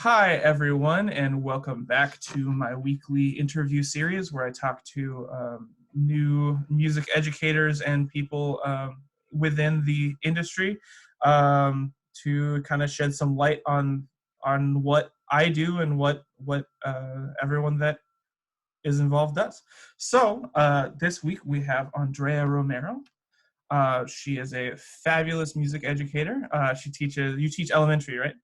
Hi, everyone, and welcome back to my weekly interview series where I talk to new music educators and people within the industry to kind of shed some light on what I do and what everyone that is involved does. So this week we have Andrea Romero. She is a fabulous music educator. You teach elementary, right?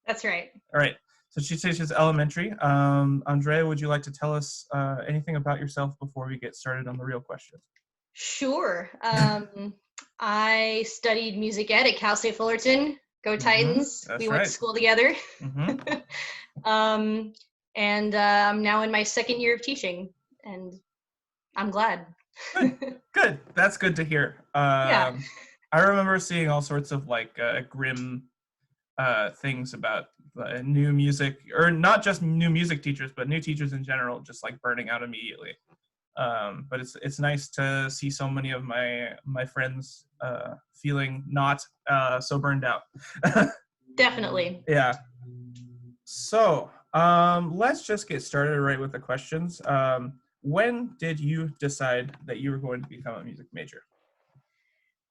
That's right. All right. So she teaches elementary. Andrea, would you like to tell us anything about yourself before we get started on the real questions? Sure. I studied music ed at Cal State Fullerton. Go Mm-hmm. Titans. That's We went to right. school together. Mm-hmm. And I'm now in my second year of teaching, and I'm glad. Good. Good. That's good to hear. Yeah. I remember seeing all sorts of grim things about new music, or not just new music teachers, but new teachers in general, just like burning out immediately. But it's nice to see so many of my friends feeling not so burned out. Definitely. Yeah. So let's just get started right with the questions. When did you decide that you were going to become a music major?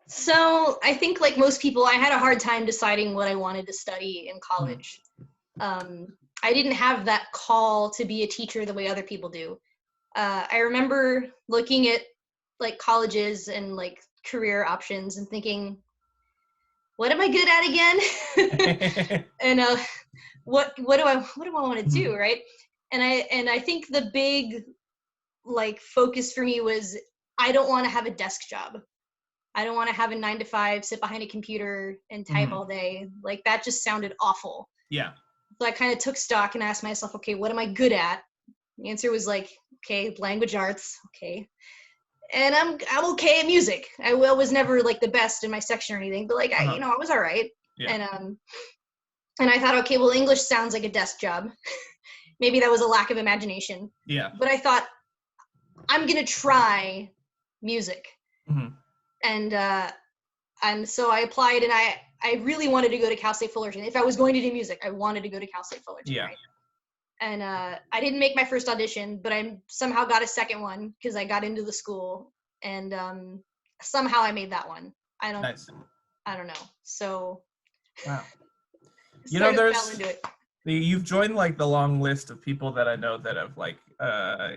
So I think, like most people, I had a hard time deciding what I wanted to study in college. I didn't have that call to be a teacher the way other people do. I remember looking at like colleges and like career options and thinking, what am I good at again? And what do I want to do, right? And I think the big like focus for me was I don't want to have a desk job. I don't want to have a 9 to 5, sit behind a computer and type all day. Like that just sounded awful. Yeah. So I kind of took stock and asked myself, okay, what am I good at? The answer was like, okay, language arts, okay. And I'm okay at music. I was never like the best in my section or anything, but like I was all right. Yeah. And I thought, okay, well, English sounds like a desk job. Maybe that was a lack of imagination. Yeah. But I thought, I'm gonna try music. And so I applied, and I really wanted to go to Cal State Fullerton. If I was going to do music, I wanted to go to Cal State Fullerton. Yeah. Right? And I didn't make my first audition, but I somehow got a second one because I got into the school, and somehow I made that one. I don't know. So wow. fell into it. You've joined like the long list of people that I know that have like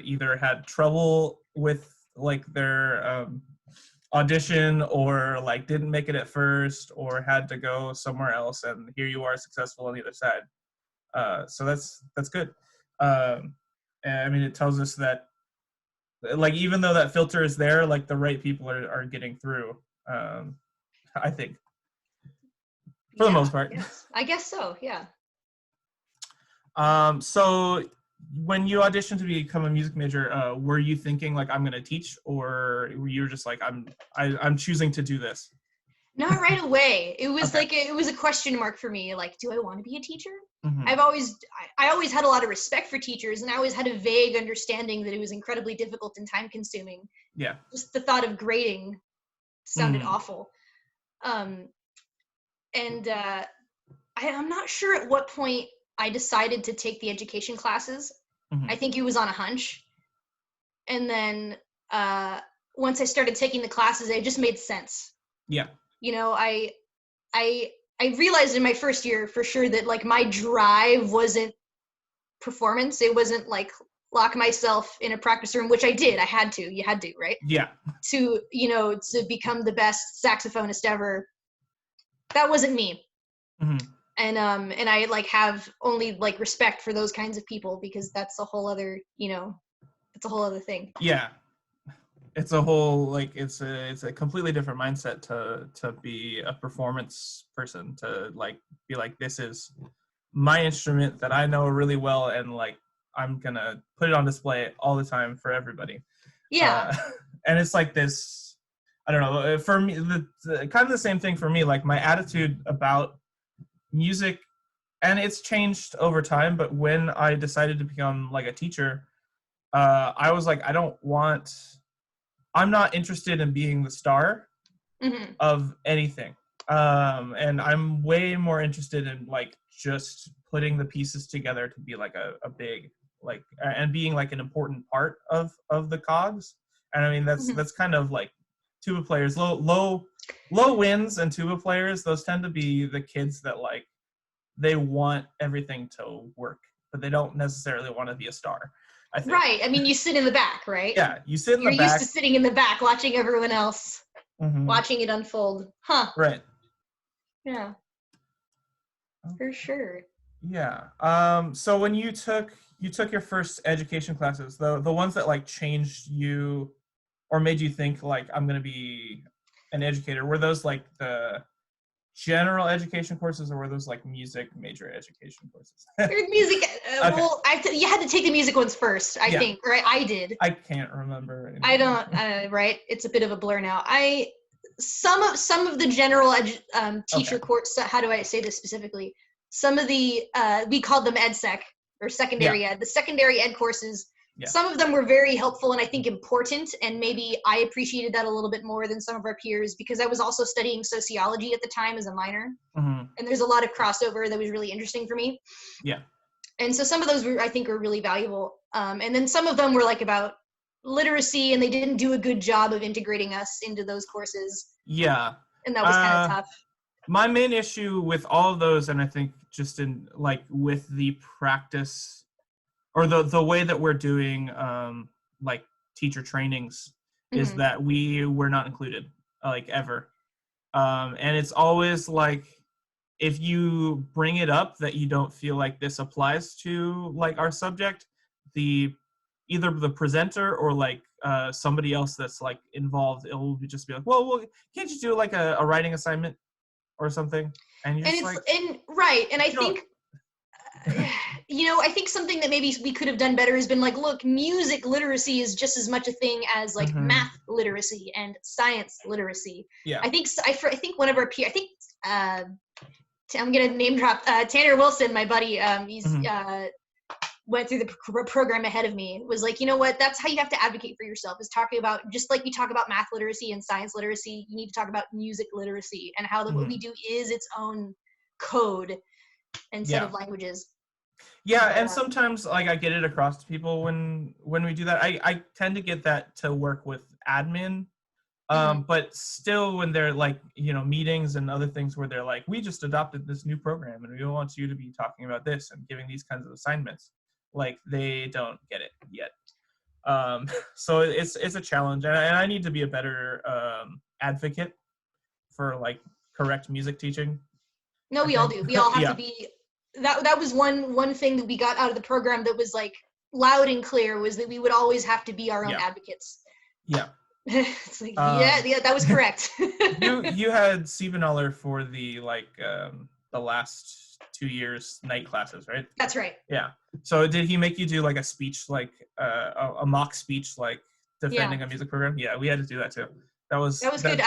either had trouble with like their audition, or like didn't make it at first, or had to go somewhere else, and here you are successful on the other side. So that's good. And I mean, it tells us that like even though that filter is there, like the right people are getting through. I think for the most part. I guess so. Yeah. So when you auditioned to become a music major, were you thinking like I'm gonna teach, or you were just like I'm choosing to do this? Not right away. It was Okay. like it was a question mark for me. Like, do I want to be a teacher? Mm-hmm. I always had a lot of respect for teachers, and I always had a vague understanding that it was incredibly difficult and time consuming. Yeah. Just the thought of grading sounded awful. I'm not sure at what point I decided to take the education classes. I think it was on a hunch. And then once I started taking the classes, it just made sense. Yeah. You know, I realized in my first year for sure that like my drive wasn't performance. It wasn't like lock myself in a practice room, which I did. You had to, right? Yeah. To become the best saxophonist ever. That wasn't me. And I like have only like respect for those kinds of people, because that's a whole other, it's a whole other thing. Yeah. It's a whole like it's a completely different mindset to be a performance person, to like be like, this is my instrument that I know really well, and like I'm gonna put it on display all the time for everybody. Yeah. And it's like this, I don't know, for me the kind of the same thing for me. Like my attitude about music, and it's changed over time, but when I decided to become like a teacher, I was like, I'm not interested in being the star of anything. And I'm way more interested in like just putting the pieces together to be like a big like and being like an important part of the cogs. And I mean that's kind of like tuba players, low winds and tuba players, those tend to be the kids that like they want everything to work, but they don't necessarily want to be a star, I think. Right. I mean, you sit in the back, right? Yeah, you sit in You're the used back. to sitting in the back, watching everyone else, watching it unfold. Huh. Right. Yeah. For sure. Yeah. So when you took your first education classes, the ones that like changed you or made you think like I'm gonna be an educator, were those like the general education courses, or were those like music major education courses? Music. Okay. Well, you had to take the music ones first, I think, right? I did. I can't remember. I don't. Right? It's a bit of a blur now. Some of the general teacher course. How do I say this specifically? Some of the we called them EdSec or secondary ed. The secondary ed courses. Yeah. Some of them were very helpful and I think important, and maybe I appreciated that a little bit more than some of our peers because I was also studying sociology at the time as a minor, and there's a lot of crossover that was really interesting for me. Yeah. And so some of those I think were really valuable, and then some of them were like about literacy, and they didn't do a good job of integrating us into those courses. Yeah. And that was kind of tough. My main issue with all of those, and I think just in like with the practice or the way that we're doing like teacher trainings is that we were not included like ever. And it's always like if you bring it up that you don't feel like this applies to like our subject, either the presenter or like somebody else that's like involved, it will just be like, well can't you do like a writing assignment or something? And you're just like, right. And I think I think something that maybe we could have done better has been like, look, music literacy is just as much a thing as like math literacy and science literacy. Yeah. I think one of our peers, I'm gonna name drop Tanner Wilson, my buddy. He's went through the program ahead of me. Was like, you know what? That's how you have to advocate for yourself. Is talking about, just like we talk about math literacy and science literacy, you need to talk about music literacy and how what we do is its own code and set of languages. Yeah, and sometimes like I get it across to people when we do that. I tend to get that to work with admin, but still when they're like meetings and other things where they're like, we just adopted this new program and we want you to be talking about this and giving these kinds of assignments, like they don't get it yet. So it's a challenge, and I need to be a better advocate for like correct music teaching. No, we all do. We all have to be. That was one thing that we got out of the program that was like loud and clear, was that we would always have to be our own advocates. Yeah. It's like, yeah, that was correct. you had Siebenaller for the like the last 2 years night classes, right? That's right. Yeah. So did he make you do like a speech, like a mock speech, like defending a music program? Yeah, we had to do that too. That was good.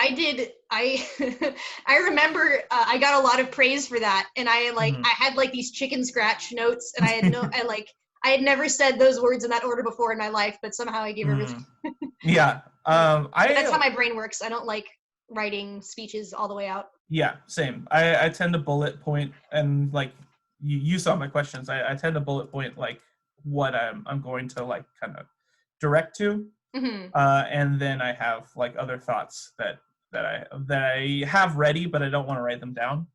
I remember I got a lot of praise for that, and I had like these chicken scratch notes, and I had never said those words in that order before in my life, but somehow I gave everything. Yeah. That's how my brain works. I don't like writing speeches all the way out. Yeah, same. I tend to bullet point, and like you saw my questions. I tend to bullet point like what I'm going to like kind of direct to. And then I have like other thoughts that I have ready, but I don't want to write them down,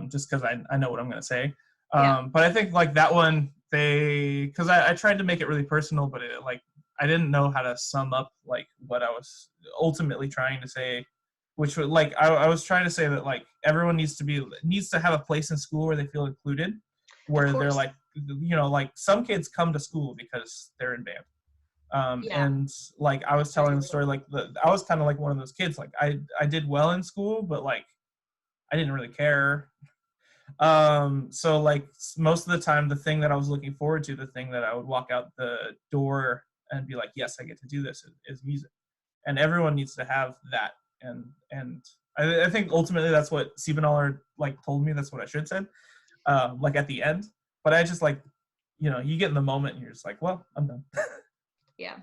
just because I know what I'm going to say. But I think like that one, because I tried to make it really personal, but it like I didn't know how to sum up like what I was ultimately trying to say, which was like I was trying to say that like everyone needs to have a place in school where they feel included, where they're like like some kids come to school because they're in band. And like I was telling the story, like I was kind of like one of those kids, like I did well in school, but like I didn't really care. So like most of the time, the thing that I was looking forward to, the thing that I would walk out the door and be like, yes, I get to do this, is music. And everyone needs to have that. And I think ultimately that's what Siebenaller like told me, that's what I should have said, like at the end. But I just like, you get in the moment and you're just like, well, I'm done. Yeah.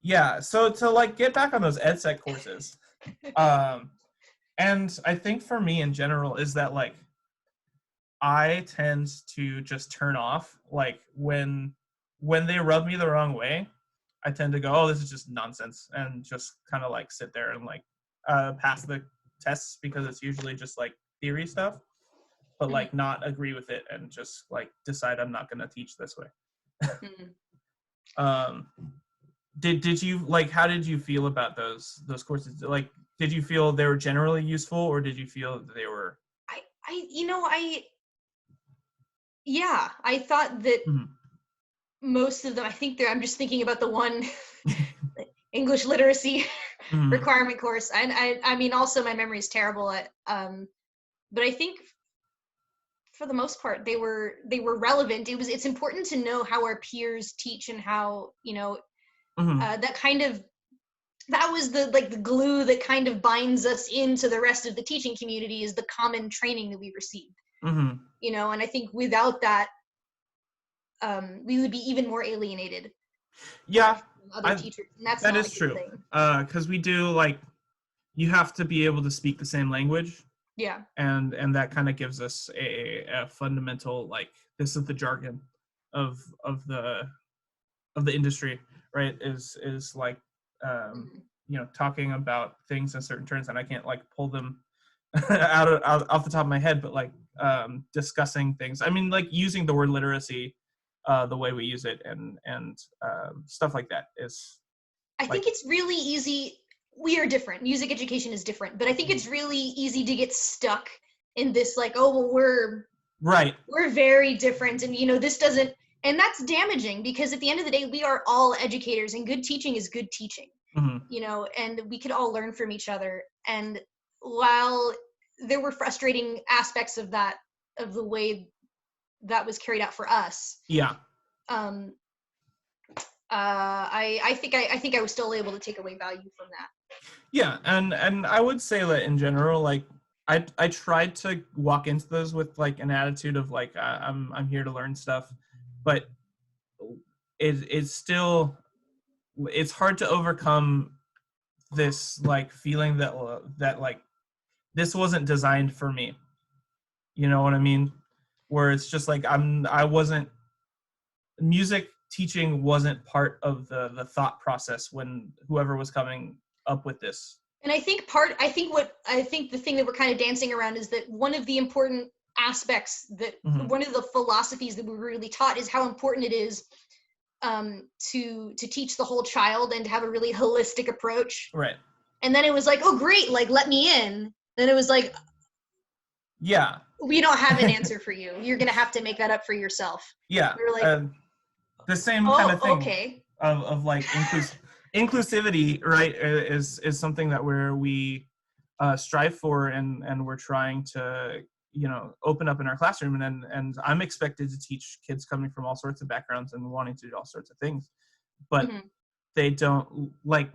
Yeah. So to like get back on those EdSec courses, And I think for me in general is that like I tend to just turn off like when they rub me the wrong way. I tend to go, oh, this is just nonsense, and just kind of like sit there and like pass the tests because it's usually just like theory stuff, but Mhm. like not agree with it and just like decide I'm not going to teach this way. Mhm. Um, did you like how did you feel about those courses? Like, did you feel they were generally useful, or did you feel that they were? Yeah, I thought that Mhm. most of them, I think I'm just thinking about the one English literacy Mhm. requirement course. And I mean, also my memory is terrible but I think for the most part they were relevant. It's important to know how our peers teach and how, Mhm. that kind of, that was the glue that kind of binds us into the rest of the teaching community, is the common training that we received. Mhm. And I think without that, we would be even more alienated Yeah, from other I teachers, and that's that not a is good true. thing. Because we do like you have to be able to speak the same language, Yeah. and that kind of gives us a fundamental like this is the jargon of of the of the industry, right? Is like Mhm. talking about things in certain terms, and I can't like pull them out off the top of my head, but like discussing things. I mean, like using the word literacy the way we use it, and stuff like that is I like think it's really easy. We are different. Music education is different, but I think it's really easy to get stuck in this, like, oh well, right. we're very different, and this doesn't, and that's damaging, because at the end of the day, we are all educators, and good teaching is good teaching. Hmm. And we could all learn from each other. And while there were frustrating aspects of that, of the way that was carried out for us, Yeah. um, I think I was still able to take away value from that. Yeah, and I would say that in general, like I tried to walk into those with like an attitude of like I'm here to learn stuff, but it's still it's hard to overcome this like feeling that like this wasn't designed for me. You know what I mean? Where it's just like I wasn't music teaching wasn't part of the thought process when whoever was coming up with this. And I think the thing that we're kind of dancing around is that one of the important aspects, that Hmm. one of the philosophies that we were really taught, is how important it is, to teach the whole child and to have a really holistic approach. Right. And then it was like, oh great, like let me in. Then it was like, Yeah. we don't have an answer for you. You're gonna have to make that up for yourself. Yeah. We were like, The same kind oh of thing okay. of like inclusivity, right? Is something that we strive for, and we're trying to open up in our classroom, and I'm expected to teach kids coming from all sorts of backgrounds and wanting to do all sorts of things, but Mhm. they don't like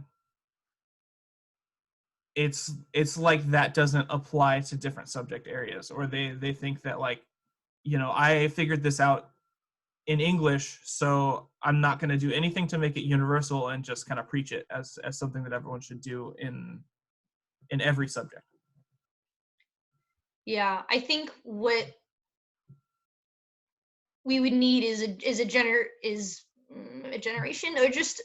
it's like that doesn't apply to different subject areas, or they think that like I figured this out in English, so I'm not going to do anything to make it universal and just kind of preach it as something that everyone should do in every subject. Yeah, I think what we would need is a generation, or just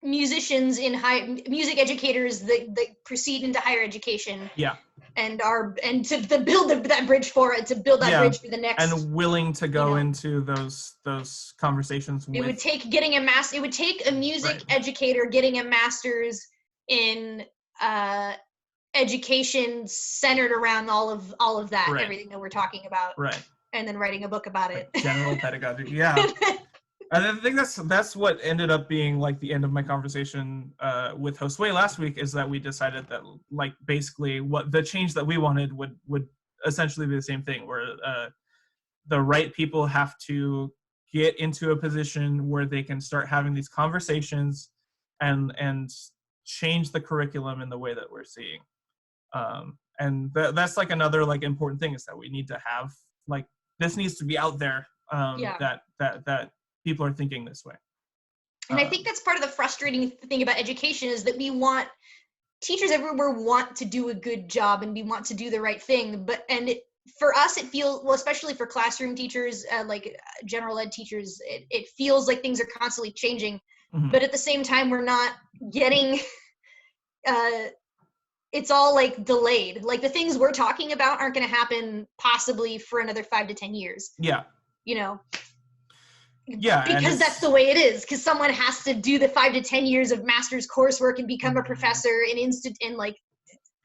musicians in high music educators that proceed into higher education, Yeah. and to build that bridge for it, to build that Yeah. bridge for the next, And willing to you go know into those conversations it would with take getting a master it would take a music right. educator getting a master's in uh education, centered around all of that, Right. everything that we're talking about, Right. and then writing a book about Like it. general pedagogy. Yeah. And I think that's what ended up being like the end of my conversation with Josue last week, is that we decided that like basically what the change that we wanted would essentially be the same thing, where the right people have to get into a position where they can start having these conversations and change the curriculum in the way that we're seeing. And that's like another like important thing, is that we need to have like this needs to be out there, Yeah. that people are thinking this way. And I think that's part of the frustrating thing about education, is that we want teachers everywhere want to do a good job and we want to do the right thing, for us it feels, well, especially for classroom teachers, like general ed teachers, it feels like things are constantly changing, Mhm. but at the same time we're not getting it's all like delayed. Like the things we're talking about aren't going to happen possibly for another 5 to 10 years. Yeah. You know, Yeah, and because that's the way it is. Because someone has to do the 5 to 10 years of master's coursework and become a professor and like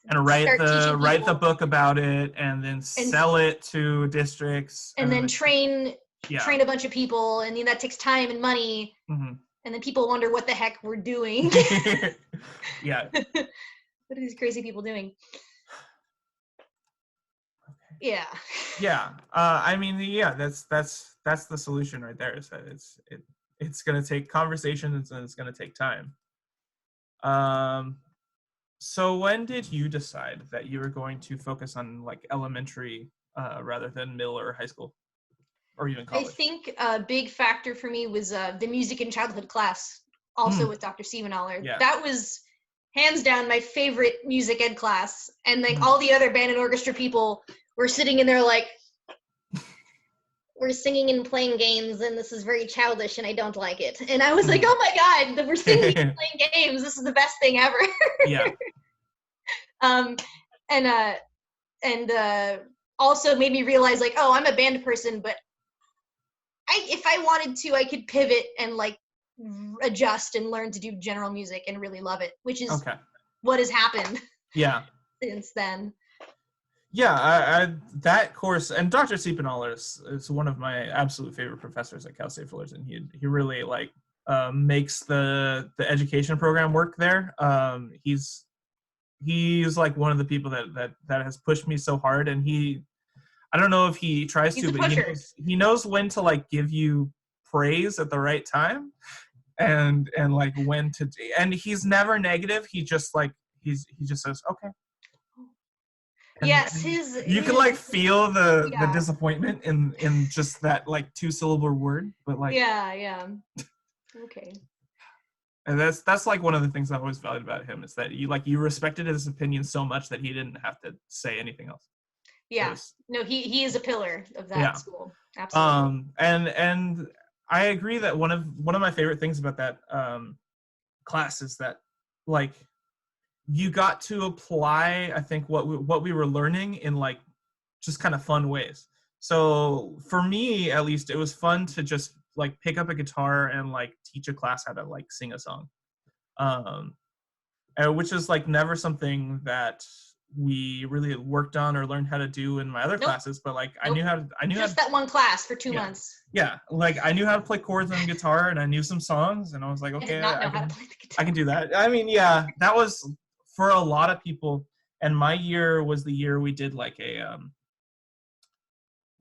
and start teaching write the people book about it, and then and sell it to districts, and then train a bunch of people, and that takes time and money. Mm-hmm. And then people wonder what the heck we're doing. Yeah. What are these crazy people doing? Yeah. Yeah. I mean, yeah, that's the solution right there, is that it's going to take conversations and it's going to take time. So when did you decide that you were going to focus on like elementary rather than middle or high school or even I college? think a big factor for me was the music and childhood class, also with Dr. Sievenoller. Yeah. That was hands down my favorite music ed class. And like Mhm. all the other band and orchestra people were sitting in there like, we're singing and playing games and this is very childish and I don't like it. And I was like, oh my God, we're singing and playing games. This is the best thing ever. Yeah. And also made me realize like, oh, I'm a band person, but if I wanted to, I could pivot and like adjust and learn to do general music and really love it, which is what has happened. Yeah. Since then. Yeah, I that course, and Dr. Siepenaller is one of my absolute favorite professors at Cal State Fullerton. He really like makes the education program work there. He's like one of the people that has pushed me so hard, and I don't know if he tries He's to, a but pusher. he knows when to like give you praise at the right time, and like when to, and he's never negative. He just like he just says okay. Yes, And you can like feel the disappointment in just that like 2-syllable word, but like yeah. Okay. And that's like one of the things I always valued about him, is that you respected his opinion so much that he didn't have to say anything else. Yeah. No, he is a pillar of that school. Absolutely. And I agree that one of my favorite things about that class is that like you got to apply, I think, what we were learning in like just kind of fun ways. So for me, at least, it was fun to just like pick up a guitar and like teach a class how to like sing a song, which is like never something that we really worked on or learned how to do in my other classes. But like I knew just that one class for 2 months. Yeah, like I knew how to play chords on guitar and I knew some songs, and I was like, okay, I can do that. I mean, yeah, that was for a lot of people. And my year was the year we did like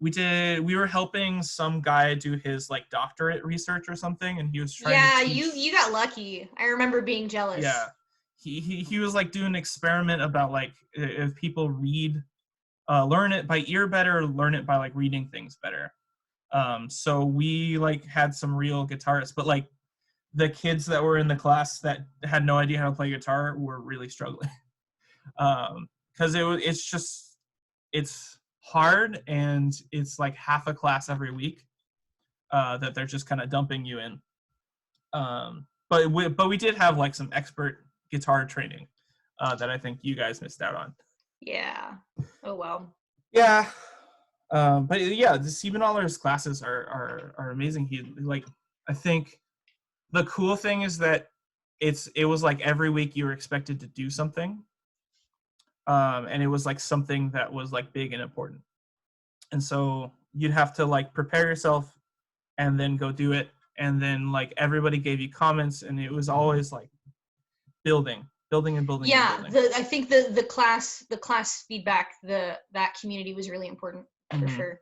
we were helping some guy do his like doctorate research or something, and he was trying to teach. You got lucky. I remember being jealous. Yeah, he was like doing an experiment about like if people learn it by ear better, learn it by like reading things better. So we like had some real guitarists, but like the kids that were in the class that had no idea how to play guitar were really struggling. Because it's hard, and it's like half a class every week that they're just kind of dumping you in. But we did have like some expert guitar training that I think you guys missed out on. Yeah. Oh well. Yeah. But yeah, the Siebennaller's classes are amazing. He like, I think the cool thing is that it was like every week you were expected to do something, and it was like something that was like big and important, and so you'd have to like prepare yourself and then go do it, and then like everybody gave you comments, and it was always like building. Yeah, I think the class feedback, that community was really important for sure.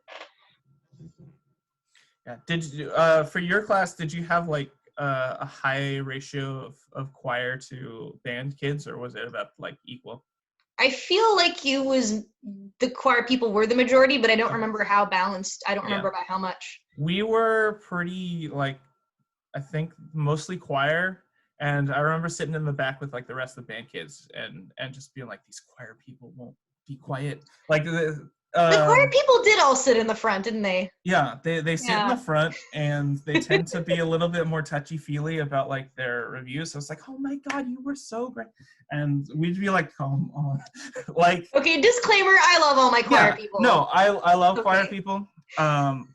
Yeah. Did you for your class, did you have like a high ratio of choir to band kids, or was it about like equal? I feel like it was the choir people were the majority, but I don't remember how balanced. I don't remember by how much. We were pretty like, I think mostly choir, And I remember sitting in the back with like the rest of the band kids and just being like, these choir people won't be quiet. Like The choir people did all sit in the front, didn't they? yeah, they sit in the Yeah. front, and they tend to be a little bit more touchy-feely about like their reviews. So it's like, oh my god, you were so great, and we'd be like, come on. Like, Okay, disclaimer, I love all my choir yeah, people. no, I love choir Okay. people, and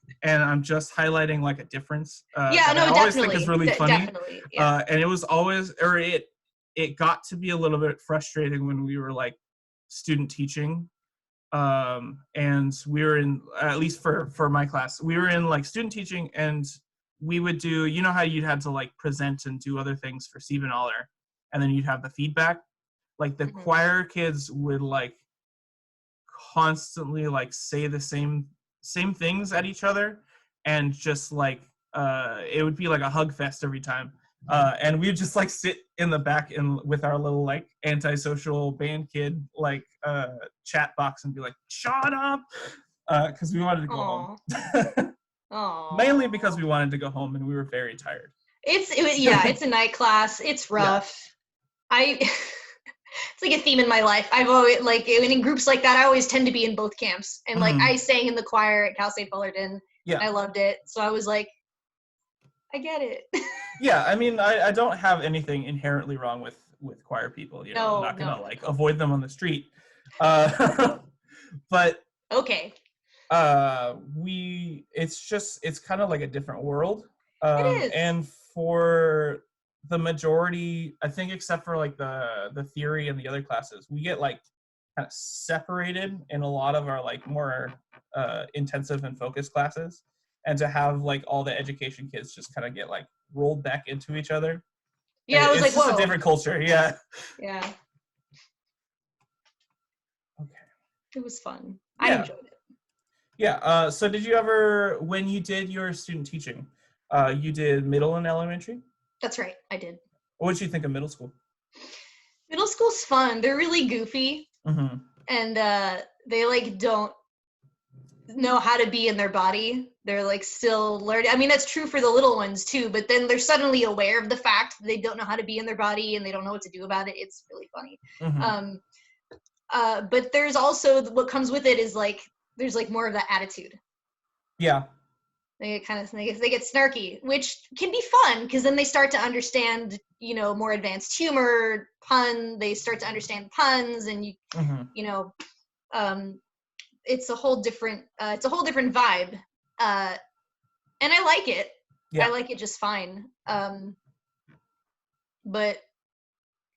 I'm just highlighting like a difference Yeah, that I no, always think definitely. is really funny. Definitely. Yeah. And it was always, or it got to be a little bit frustrating when we were like student teaching, and we were in, at least for my class, we were in like student teaching, and we would do, you know how you'd had to like present and do other things for Siebenaler, and then you'd have the feedback. Like the choir kids would like constantly like say the same things at each other, and just like it would be like a hug fest every time. And we'd just like sit in the back and with our little like antisocial band kid like chat box and be like, shut up, because we wanted to go home. Aww. Mainly because we wanted to go home and we were very tired. It's a night class. It's rough. Yeah. It's like a theme in my life. I've always, like, in groups like that, I always tend to be in both camps. And like I sang in the choir at Cal State Fullerton. Yeah. I loved it. So I was like, I get it. Yeah, I mean, I don't have anything inherently wrong with choir people. You know, I'm not gonna like avoid them on the street. But okay. It's kind of like a different world. It is. And for the majority, I think, except for like the theory and the other classes, we get like kind of separated in a lot of our like more intensive and focused classes. And to have like all the education kids just kind of get like rolled back into each other. Yeah, I was like, it's just a different culture. Yeah. Yeah. Okay. It was fun. Yeah. I enjoyed it. Yeah. So did you ever, when you did your student teaching, you did middle and elementary? That's right. I did. What did you think of middle school? Middle school's fun. They're really goofy. Mm-hmm. And they like don't know how to be in their body. They're like still learning. I mean, that's true for the little ones too, but then they're suddenly aware of the fact that they don't know how to be in their body and they don't know what to do about it. It's really funny. Mm-hmm. But there's also, what comes with it is like, there's like more of that attitude. Yeah. They get snarky, which can be fun because then they start to understand, you know, more advanced humor, they start to understand puns, and you know, it's a whole different vibe, and I like it. Yeah. I like it just fine. But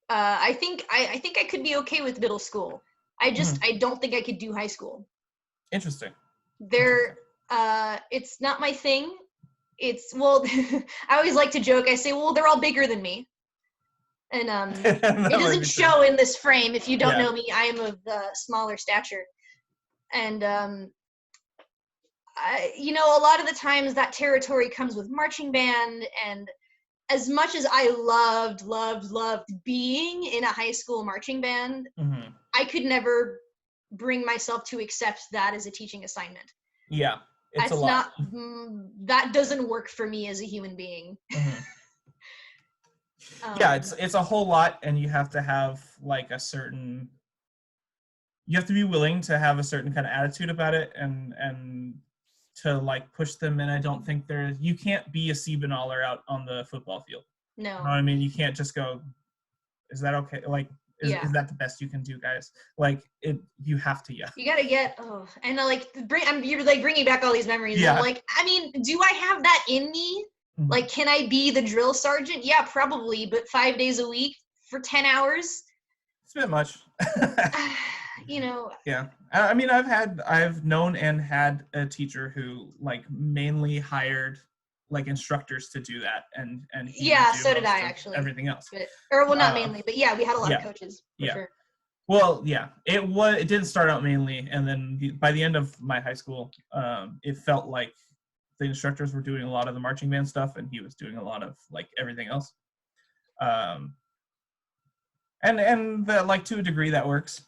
I think I could be okay with middle school. I don't think I could do high school. Interesting. It's not my thing. I always like to joke. I say, well, they're all bigger than me. And it doesn't show in this frame. If you don't know me, I am of smaller stature. And, you know, a lot of the times that territory comes with marching band. And as much as I loved being in a high school marching band, I could never bring myself to accept that as a teaching assignment. Yeah. It's a lot. That doesn't work for me as a human being. Yeah, it's a whole lot, and you have to have like you have to be willing to have a certain kind of attitude about it, and to like push them. And I don't think you can't be a Siebenaler out on the football field. No. You know what I mean? You can't just go, is that okay? Like, is that the best you can do, guys? Like, you have to, You gotta get, and like, you're like bringing back all these memories. Yeah. I'm like, I mean, do I have that in me? Mm-hmm. Like, can I be the drill sergeant? Yeah, probably, but 5 days a week for 10 hours? It's a bit much. You know. Yeah. I mean, I've known and had a teacher who like mainly hired like instructors to do that, and so did I actually. Everything else, not mainly, but yeah, we had a lot of coaches for sure. Well, yeah, it didn't start out mainly, and then by the end of my high school, it felt like the instructors were doing a lot of the marching band stuff, and he was doing a lot of like everything else. And that, like, to a degree that works.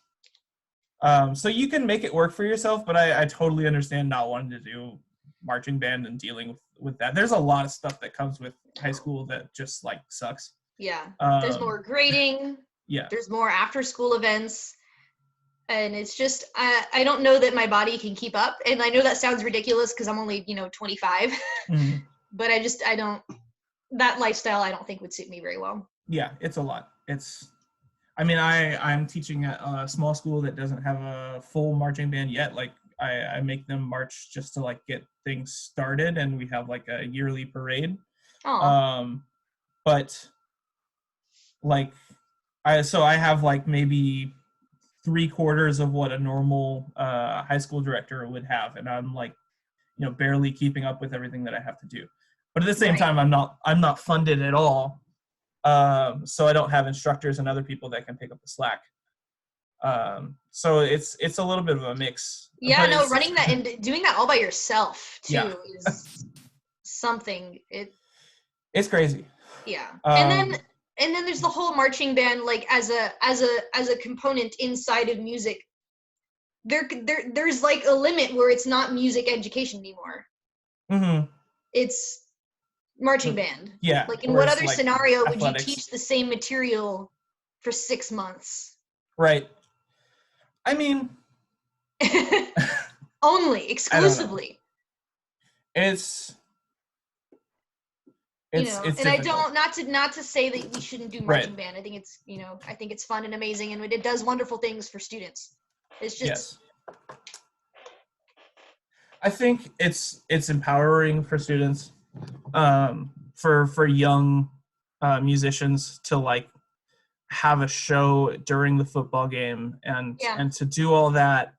So you can make it work for yourself, but I totally understand not wanting to do marching band and dealing with that. There's a lot of stuff that comes with high school that just like sucks. Yeah. There's more grading. Yeah. There's more after school events. And it's just, I don't know that my body can keep up. And I know that sounds ridiculous because I'm only, 25. Mm-hmm. But I don't, that lifestyle I don't think would suit me very well. Yeah, it's a lot. I'm teaching at a small school that doesn't have a full marching band yet. Like I make them march just to like get things started, and we have like a yearly parade. Oh. But like I have like maybe 3/4 of what a normal high school director would have, and I'm like, barely keeping up with everything that I have to do. But at the same time, I'm not funded at all, so I don't have instructors and other people that can pick up the slack. So it's a little bit of a mix. Yeah, no, running that and doing that all by yourself too is something. It's crazy. Yeah, and then there's the whole marching band, like as a component inside of music. There's like a limit where it's not music education anymore. Mm-hmm. It's marching band. Yeah. Like in what other like scenario athletics. would you teach the same material for 6 months? Right. I mean, only exclusively. It's and difficult. I don't, not to say that we shouldn't do marching band. I think it's, I think it's fun and amazing, and it does wonderful things for students. It's just, yes. I think it's empowering for students, for young musicians to like have a show during the football game and to do all that,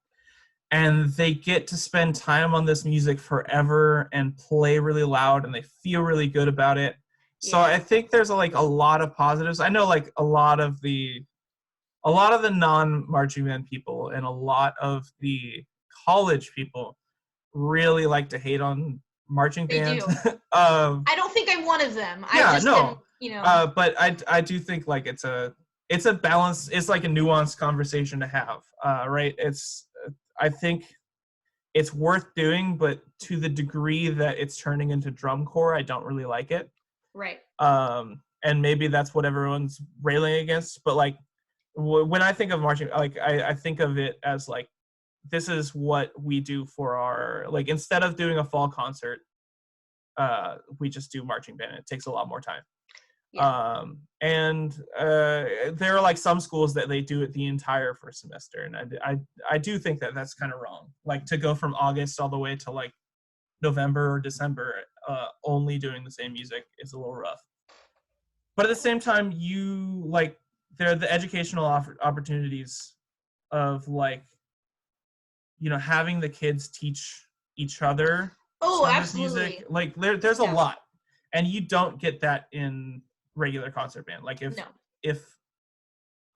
and they get to spend time on this music forever and play really loud, and they feel really good about it. So I think there's like a lot of positives. I know like a lot of the non-marching band people and a lot of the college people really like to hate on marching band. They do. I don't think I'm one of them. But I do think like it's a balance. It's like a nuanced conversation to have, right? I think it's worth doing, but to the degree that it's turning into drum corps, I don't really like it. Right. And maybe that's what everyone's railing against. But like when I think of marching, like I think of it as like, this is what we do for our, like, instead of doing a fall concert, we just do marching band. It takes a lot more time. Yeah. And there are like some schools that they do it the entire first semester, and I do think that that's kind of wrong. Like to go from August all the way to like November or December, only doing the same music is a little rough. But at the same time, you like there are the educational opportunities of like, having the kids teach each other. Oh, absolutely. Music. Like there's a lot, and you don't get that in regular concert band. Like if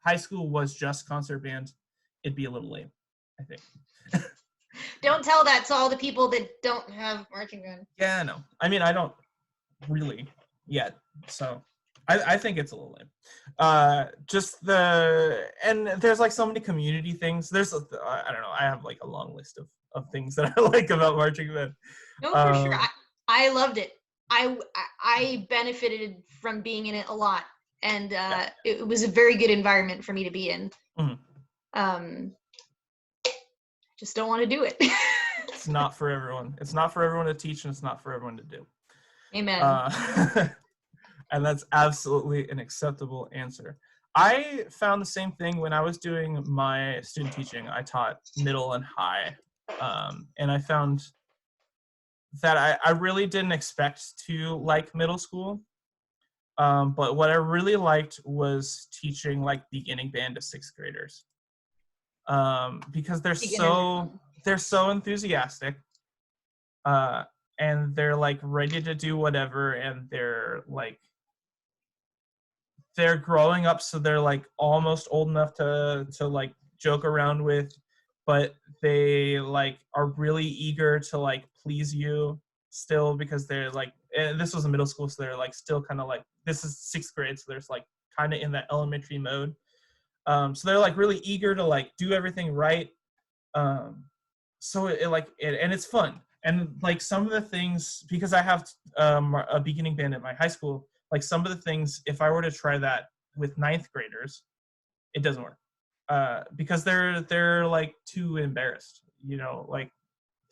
high school was just concert band, it'd be a little lame, I think. Don't tell that to all the people that don't have marching band. Yeah, no. I mean, I don't really yet, so I think it's a little lame. And there's like so many community things. I don't know. I have like a long list of things that I like about marching band. No, for sure. I loved it. I benefited from being in it a lot, and it was a very good environment for me to be in. Mm-hmm. Just don't want to do it. It's not for everyone. It's not for everyone to teach, and it's not for everyone to do. Amen. And that's absolutely an acceptable answer. I found the same thing when I was doing my student teaching. I taught middle and high, and I found that I really didn't expect to like middle school, but what I really liked was teaching like beginning band to 6th graders, because they're so enthusiastic, and they're like ready to do whatever, and they're growing up, so they're like almost old enough to like joke around with, but they like are really eager to like please you still, because they're like, this was a middle school, so they're like still kind of like, this is 6th grade, so there's like kind of in that elementary mode. So they're like really eager to like do everything right. So and it's fun. And like some of the things, because I have a beginning band at my high school, like some of the things, if I were to try that with ninth graders, it doesn't work. Because they're like too embarrassed, like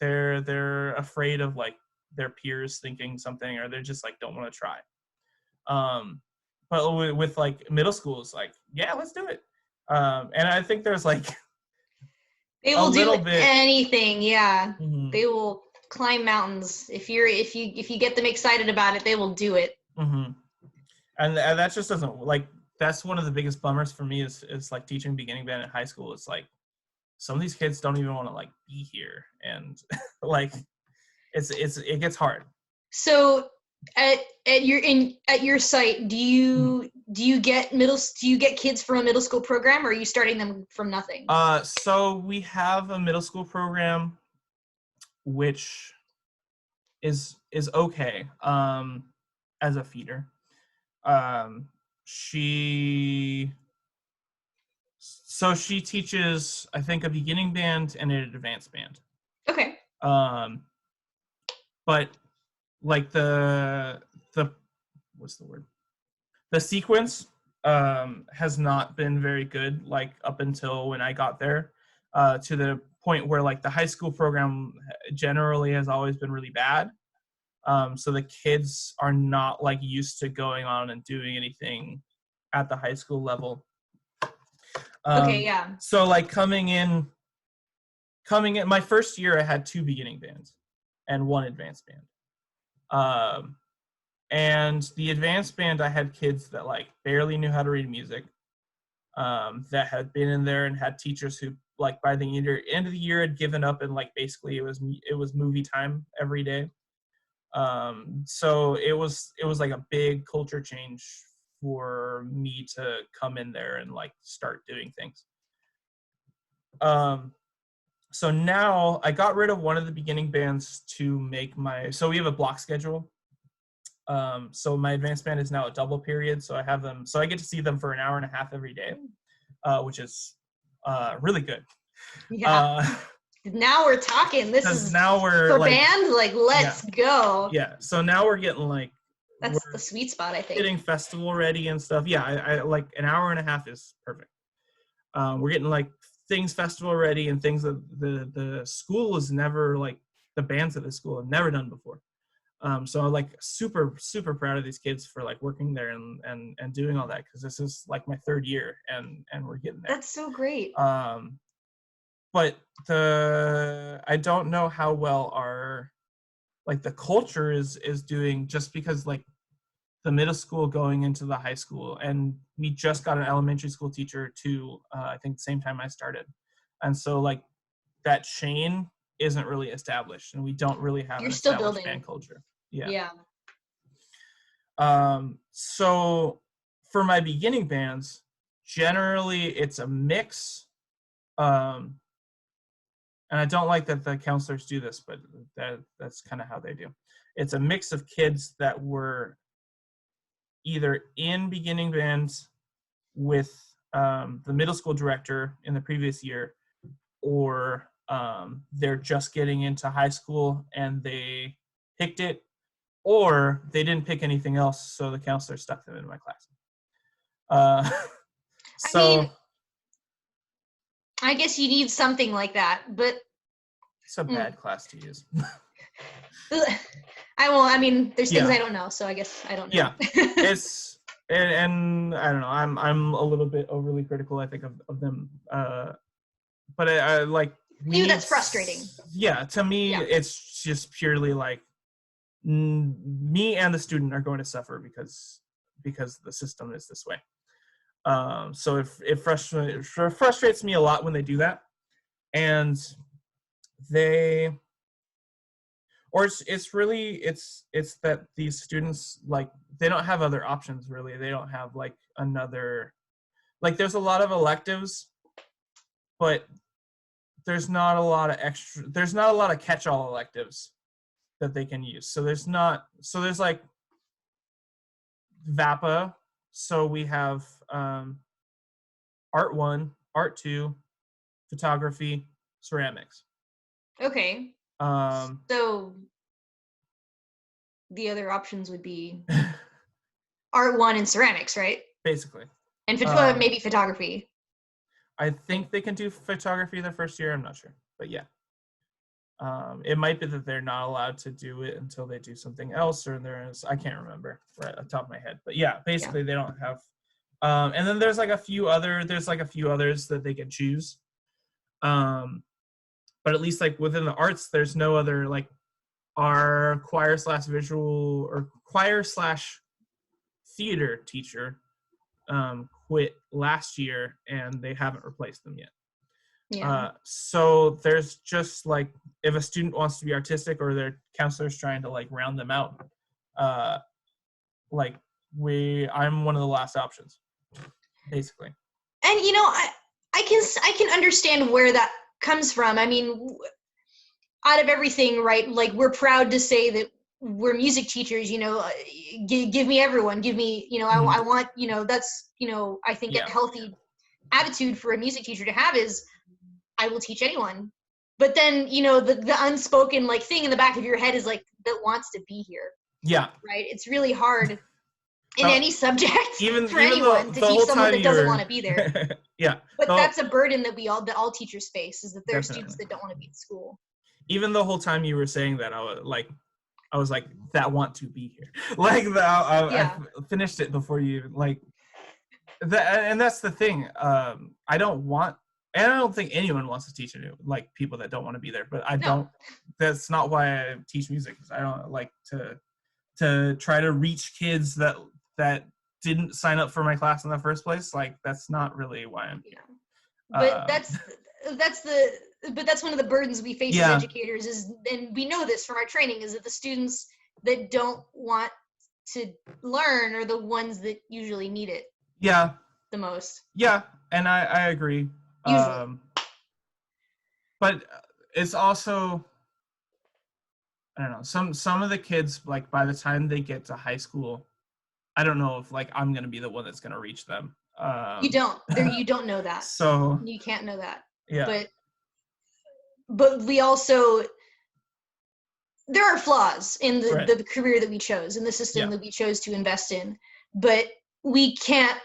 they're afraid of like their peers thinking something, or they're just like don't want to try. But with like middle schools, like, yeah, let's do it. And I think there's like They a will do little bit. anything. Yeah. Mhm. They will climb mountains. If you get them excited about it, they will do it. Mm-hmm. And that just doesn't, like, that's one of the biggest bummers for me is like teaching beginning band in high school. It's like some of these kids don't even want to like be here, and like it gets hard. So at your site, do you get kids from a middle school program, or are you starting them from nothing? So we have a middle school program which is okay as a feeder. She teaches, I think, a beginning band and an advanced band. Okay. But like the what's the word? The sequence has not been very good, like up until when I got there, to the point where like the high school program generally has always been really bad. So the kids are not like used to going on and doing anything at the high school level. Okay, yeah. So like coming in my first year, I had 2 beginning bands and 1 advanced band. And the advanced band, I had kids that like barely knew how to read music, that had been in there and had teachers who like by the end of the year had given up, and like basically it was movie time every day. So it was like a big culture change for me to come in there and like start doing things. So now I got rid of one of the beginning bands to make so we have a block schedule. So my advanced band is now a double period. So I have them, so I get to see them for an hour and a half every day, which is really good. Yeah. Now we're talking. This is now we're for like, band. Like, let's go. Yeah. So now we're getting like, that's the sweet spot, I think. Getting festival ready and stuff. Yeah, I like an hour and a half is perfect. We're getting like things festival ready and things that the school is never, like the bands at the school have never done before. So I'm like super proud of these kids for like working there and doing all that, because this is like my 3rd year and we're getting there. That's so great. But I don't know how well our like the culture is doing, just because like the middle school going into the high school, and we just got an elementary school teacher too, I think the same time I started. And so like that chain isn't really established, and we don't really have You're an still established building. band culture. Yeah. Yeah. So for my beginning bands, generally it's a mix. And I don't like that the counselors do this, but that's kind of how they do. It's a mix of kids that were either in beginning bands with the middle school director in the previous year, or they're just getting into high school and they picked it, or they didn't pick anything else, so the counselor stuck them in my class. So I mean, I guess you need something like that, but it's a bad class to use. I mean, there's things I don't know, so I guess I don't know. Yeah, it's and I don't know. I'm a little bit overly critical, I think, of them. But I like that's frustrating. Yeah, to me, it's just purely like me and the student are going to suffer because the system is this way. So it frustrates me a lot when they do that, and they. Or it's really that these students, like, they don't have other options, really. They don't have like another, like, there's a lot of electives, but there's not a lot of catch-all electives that they can use. So there's like VAPA. So we have Art 1, Art 2, photography, ceramics. Okay. So the other options would be Art 1 and ceramics, right? basically. And maybe photography. I think they can do photography the first year. I'm not sure, but yeah. It might be that they're not allowed to do it until they do something else, or I can't remember right off the top of my head. But yeah, basically they don't have. And then there's like a few others that they can choose. But at least like within the arts, there's no other like our choir/visual or choir/theater teacher quit last year, and they haven't replaced them yet. Yeah. So there's just like, if a student wants to be artistic or their counselor's trying to like round them out, like I'm one of the last options, basically. And I can understand where that comes from. I mean, out of everything, right? Like, we're proud to say that we're music teachers. Give me everyone. Give me. I want. That's. I think a healthy attitude for a music teacher to have is, I will teach anyone. But then, the unspoken like thing in the back of your head is like, that wants to be here. Yeah. Right. It's really hard in any subject for anyone to the teach someone that doesn't want to be there. Yeah. But that's a burden that all teachers face, is that there are Definitely. students that don't want to be at school. Even the whole time you were saying that, I was like, that want to be here. Like, I finished it before you, like, that, and that's the thing. I don't think anyone wants to teach it, like, people that don't want to be there. But that's not why I teach music. I don't like to try to reach kids that didn't sign up for my class in the first place. Like, that's not really why I'm here. But that's one of the burdens we face as educators and we know this from our training, is that the students that don't want to learn are the ones that usually need it. Yeah. The most. Yeah, and I agree. Usually. But it's also, I don't know, some of the kids, like, by the time they get to high school, I don't know if like I'm gonna be the one that's gonna reach them. You don't know that. So you can't know that. Yeah. But we also, there are flaws in the career that we chose, in the system that we chose to invest in. But we can't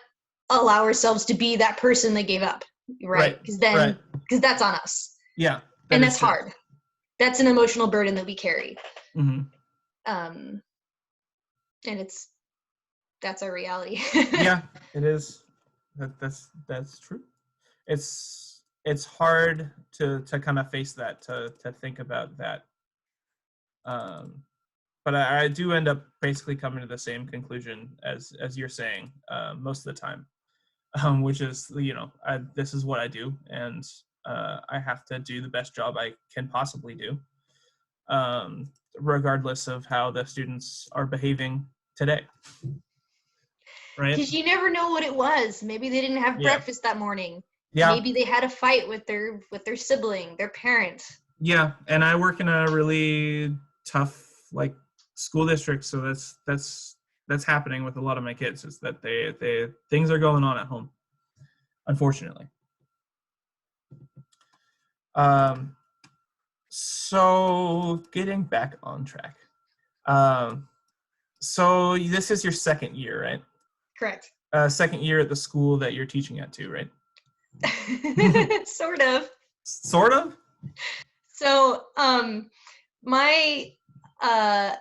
allow ourselves to be that person that gave up, right? Because that's on us. Yeah. And that's hard. That's an emotional burden that we carry. Mm-hmm. And that's our reality. Yeah, it is. That's true. It's hard to kind of face that, to think about that. But I do end up basically coming to the same conclusion as you're saying most of the time, which is, this is what I do, and I have to do the best job I can possibly do, regardless of how the students are behaving today. Right? Because you never know what it was. Maybe they didn't have breakfast that morning. Yeah. Maybe they had a fight with their sibling, their parent. Yeah, and I work in a really tough like school district, so that's happening with a lot of my kids, is that they things are going on at home, unfortunately. So getting back on track. So this is your second year, right? Correct. Second year at the school that you're teaching at too, right? Sort of. Sort of? So, my the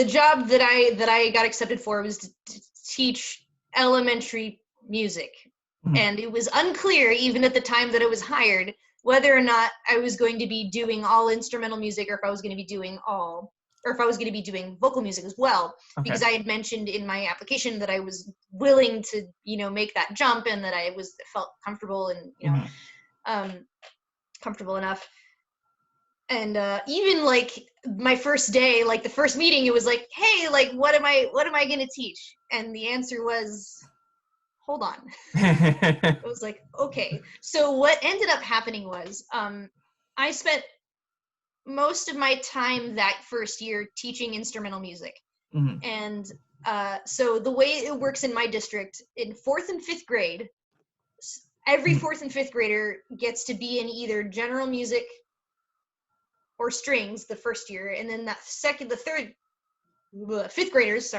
job that I got accepted for was to teach elementary music. Mm-hmm. And it was unclear, even at the time that I was hired, whether or not I was going to be doing all instrumental music, or if I was going to be doing vocal music as well. Okay. Because I had mentioned in my application that I was willing to, make that jump, and that I felt comfortable and, comfortable enough. And even like my first day, like the first meeting, it was like, hey, like, what am I going to teach? And the answer was, hold on. I was like, okay. So what ended up happening was, I spent most of my time that first year teaching instrumental music. Mm-hmm. And so the way it works in my district, in 4th and 5th grade, every 4th and 5th grader gets to be in either general music or strings the first year, and then the 5th graders,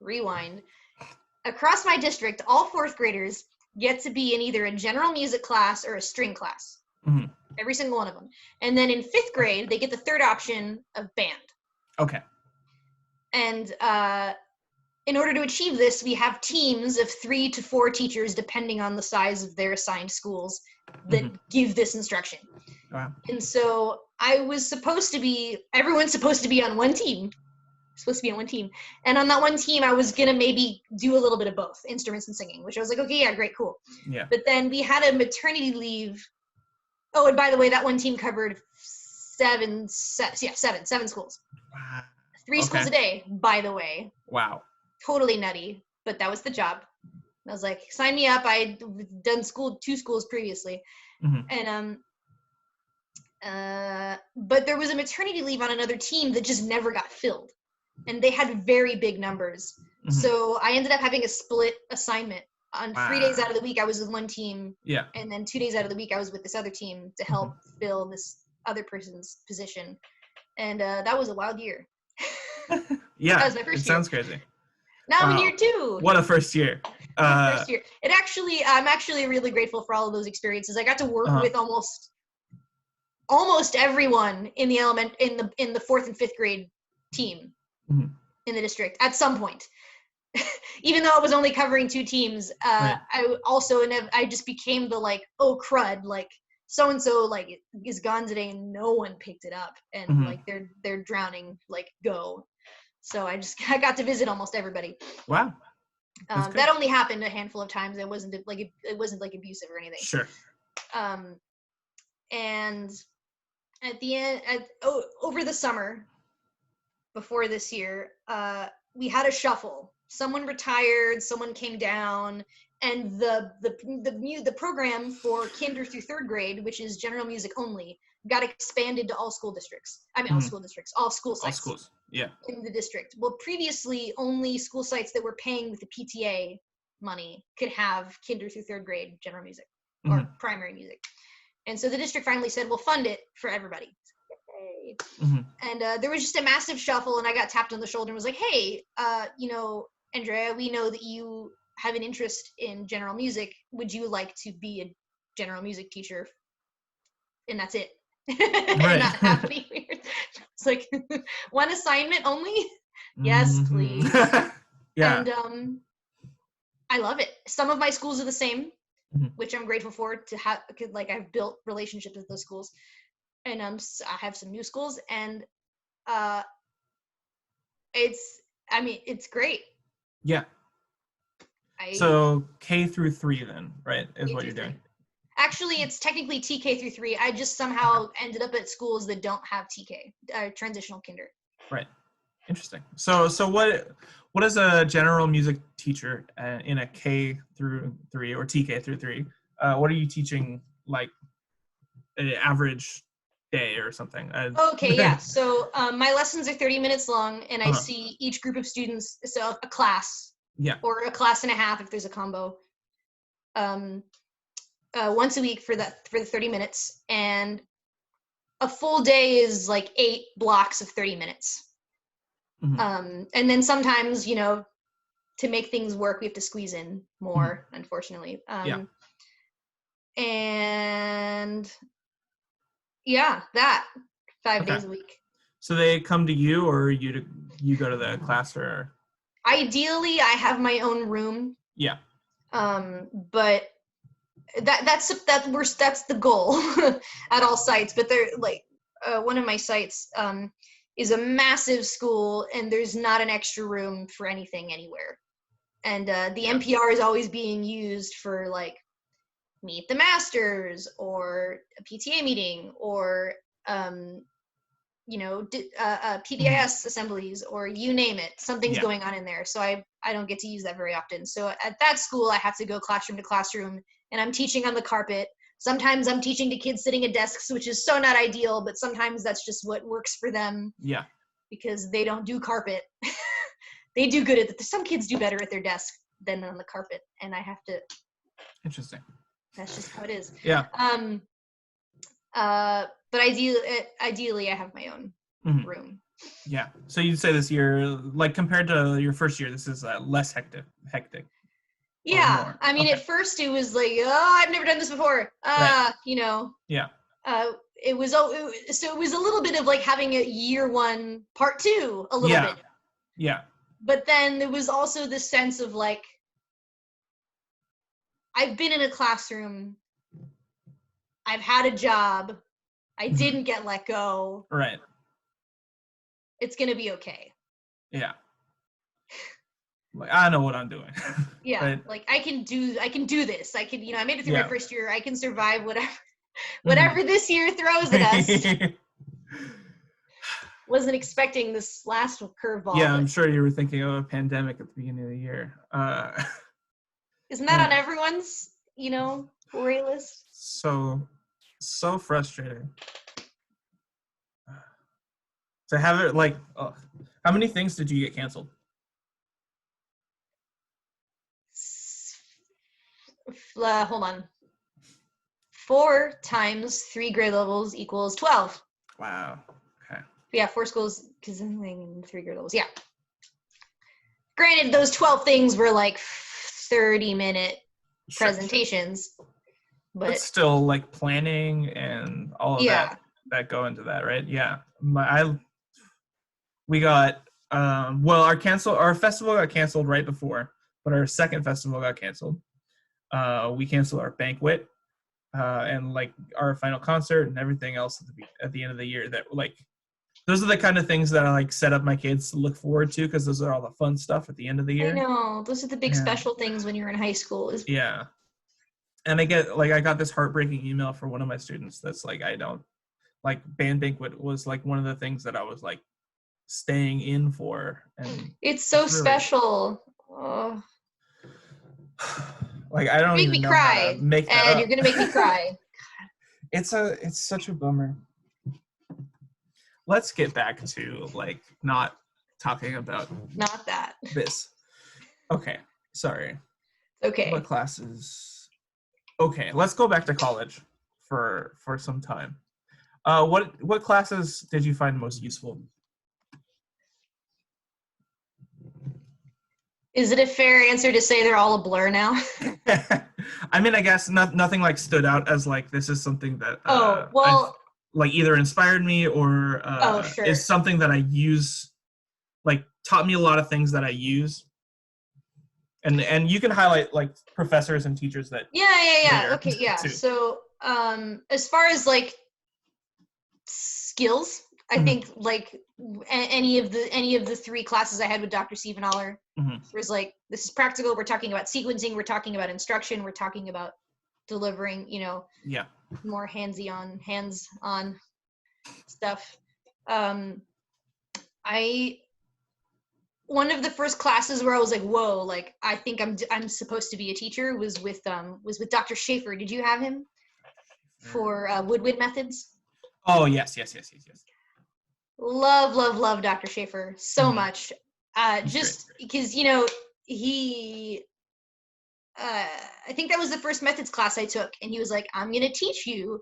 rewind. Across my district, all fourth graders get to be in either a general music class or a string class. Mm-hmm. Every single one of them. And then in fifth grade, they get the third option of band. Okay. And in order to achieve this, we have teams of 3 to 4 teachers, depending on the size of their assigned schools, that give this instruction. Wow. And so everyone's supposed to be on one team. And on that one team, I was gonna maybe do a little bit of both, instruments and singing, which I was like, okay, yeah, great, cool. Yeah. But then we had a maternity leave. Oh, and by the way, that one team covered seven schools. Wow. 3 schools a day, by the way. Wow. Totally nutty, but that was the job. I was like, sign me up. I'd done 2 schools previously. And but there was a maternity leave on another team that just never got filled. And they had very big numbers. So I ended up having a split assignment. On 3 days out of the week, I was with one team. Yeah. And then 2 days out of the week, I was with this other team to help fill this other person's position. And that was a wild year. Yeah, that was my first year. Sounds crazy. Now I'm in year 2. What a first year. First year. I'm actually really grateful for all of those experiences. I got to work with almost everyone in the in the 4th and 5th grade team in the district at some point. Even though I was only covering 2 teams, I just became the like, oh crud, like so-and-so like is gone today and no one picked it up, and like they're drowning, like go. So I got to visit almost everybody. Wow. That only happened a handful of times. It wasn't like abusive or anything. Sure. And at the end, over the summer before this year, we had a shuffle. Someone retired, someone came down, and the program for kinder through 3rd grade, which is general music only, got expanded to all school districts. All school districts, all school sites. All schools, yeah. In the district. Well, previously, only school sites that were paying with the PTA money could have kinder through 3rd grade general music or primary music. And so the district finally said, we'll fund it for everybody. Yay. And there was just a massive shuffle, and I got tapped on the shoulder and was like, hey, Andrea, we know that you have an interest in general music. Would you like to be a general music teacher? And that's it. Right. Not happening weird. It's like, one assignment only? Yes, please. Yeah. And I love it. Some of my schools are the same, which I'm grateful for to have, like I've built relationships with those schools. And I have some new schools, and it's great. Yeah. So K through 3 then, right, is what you're doing. Actually, it's technically TK through 3. I just somehow ended up at schools that don't have TK, transitional kinder. Right. Interesting. So what is a general music teacher in a K through 3 or TK through 3? What are you teaching, like an average day or something? Okay, yeah. So my lessons are 30 minutes long, and I see each group of students, so a class, or a class and a half if there's a combo, once a week for the 30 minutes, and a full day is like 8 blocks of 30 minutes. And then sometimes, to make things work, we have to squeeze in more, unfortunately. And that 5 days a week. So they come to you, or you go to the class, or? Ideally, I have my own room. Yeah. But that's the goal at all sites. But they're like, one of my sites is a massive school, and there's not an extra room for anything anywhere. And the NPR is always being used for like meet the masters or a PTA meeting or PBIS assemblies, or you name it, something's going on in there. So I don't get to use that very often. So at that school, I have to go classroom to classroom, and I'm teaching on the carpet. Sometimes I'm teaching to kids sitting at desks, which is so not ideal, but sometimes that's just what works for them. Yeah. Because they don't do carpet. They do good at it. Some kids do better at their desk than on the carpet, and I have to. Interesting. That's just how it is. Yeah. But ideally I have my own room. Yeah. So you'd say this year, like compared to your first year, this is less hectic or Yeah, more. I mean, Okay. at first it was like, oh, I've never done this before. Right. You know, Yeah. it was so it was a little bit of like having a year one part two, a little Yeah. bit. Yeah. But then there was also this sense of like, I've been in a classroom, I've had a job, I didn't get let go. Right. It's gonna be okay. Yeah. Like I know what I'm doing. Yeah, Right. like I can do this. I can, I made it through my Yeah. first year. I can survive whatever Mhm. whatever this year throws at us. Wasn't expecting this last curveball, Yeah, I'm but sure you were thinking of a pandemic at the beginning of the year. isn't that on Yeah. everyone's, worry list? So frustrating to have it like. How many things did you get canceled? Hold on. 4 times 3 grade levels equals 12. Wow. Okay. Yeah, 4 schools, because 3 grade levels. Yeah. Granted, those 12 things were like 30-minute Sure. presentations, But but still, like planning and all of yeah. that go into that, right? Yeah. We got our festival got canceled right before, but our second festival got canceled. We canceled our banquet and like our final concert and everything else at the end of the year. That like those are the kind of things that I like set up my kids to look forward to because those are all the fun stuff at the end of the I year. know. Those are the big And special things when you're in high school. yeah, and I got this heartbreaking email from one of my students that's like I don't like band banquet was like one of the things that I was like staying in for, and It's so it's really special. Oh, like I don't make me even know how to cry. make that And you're up. going to make me cry. It's such a bummer. Let's get back to like not talking about Not that. this. Okay, sorry. What Okay. classes? Okay, let's go back to college for some time. What classes did you find most useful? Is it a fair answer to say they're all a blur now? I mean, I guess nothing like stood out as like this is something that Oh, I've well, like either inspired me or oh, sure. is something that I use, like taught me a lot of things that I use. And you can highlight like professors and teachers that Yeah. later Okay, yeah. too. So, as far as like skills, I Mhm, think like any of the 3 classes I had with Dr. Stephen Aller mhm. was like, this is practical. We're talking about sequencing. We're talking about instruction. We're talking about delivering, Yeah. more hands-on stuff. Um, I One of the first classes where I was like, whoa, like I think I'm supposed to be a teacher was with Dr. Schaefer. Did you have him for woodwind methods? Oh yes. Love Dr. Schaefer so Mhm. much. That's great. Just because he I think that was the first methods class I took, and he was like, I'm gonna teach you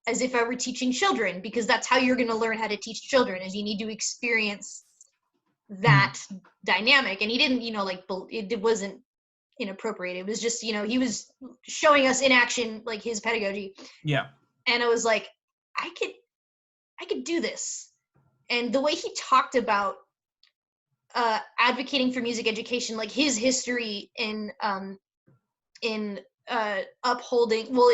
as if I were teaching children, because that's how you're gonna learn how to teach children, is you need to experience that dynamic. And he didn't, like, it wasn't inappropriate. It was just, he was showing us in action, like, his pedagogy. Yeah. And I was like, I could do this. And the way he talked about advocating for music education, like his history in upholding, well,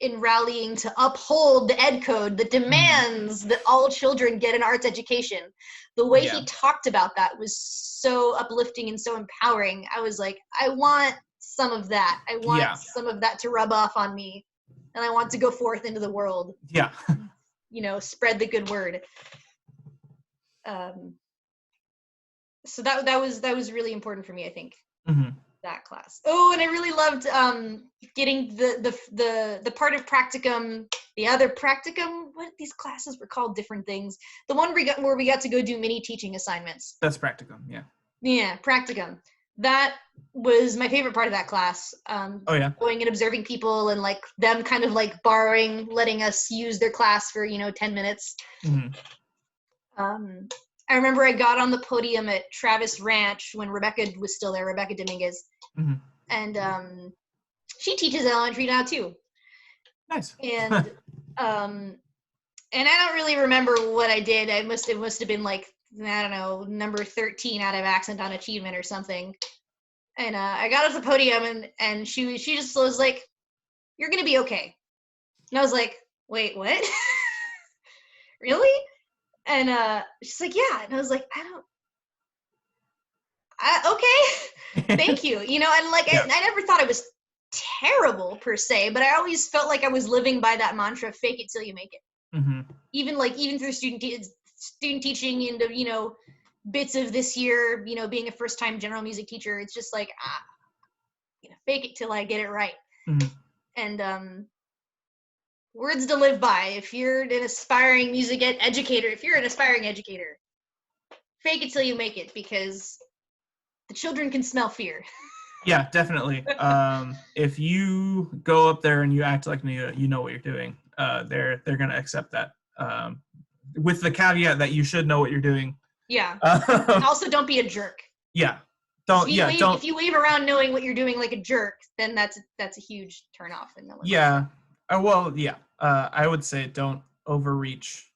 in rallying to uphold the ed code that demands that all children get an arts education. The way Yeah. he talked about that was so uplifting and so empowering. I was like, I want some of that. I want Yeah. some of that to rub off on me, and I want to go forth into the world, Yeah. spread the good word. So that was really important for me, I think. Mhm. That class. Oh, and I really loved getting the part of practicum, the other practicum. What, these classes were called different things. The one where we got to go do mini teaching assignments. That's practicum. Yeah. Yeah, practicum. That was my favorite part of that class. Oh yeah. Going and observing people and like them kind of like letting us use their class for 10 minutes. Mhm. I remember I got on the podium at Travis Ranch when Rebecca was still there, Rebecca Dominguez. Mm-hmm. And she teaches elementary now too. Nice. And and I don't really remember what I did. It must have been like, I don't know, number 13 out of Accent on Achievement or something. And I got off the podium and she just was like, "You're gonna be okay." And I was like, "Wait, what?" Really? And she's like, "Yeah." And I was like, okay, thank you. You know, and like, Yeah. I never thought it was terrible per se, but I always felt like I was living by that mantra, fake it till you make it. Mm-hmm. Even through student teaching and, you know, bits of this year, you know, being a first time general music teacher, it's just like, you know, fake it till I get it right. Mm-hmm. And words to live by. If you're an aspiring music educator, fake it till you make it, because the children can smell fear. Yeah, definitely. If you go up there and you act like you know what you're doing, they're gonna accept that. With the caveat that you should know what you're doing. Yeah. And also, don't be a jerk. Yeah. If you wave around knowing what you're doing like a jerk, then that's a huge turnoff. And no one yeah. Well, yeah. I would say don't overreach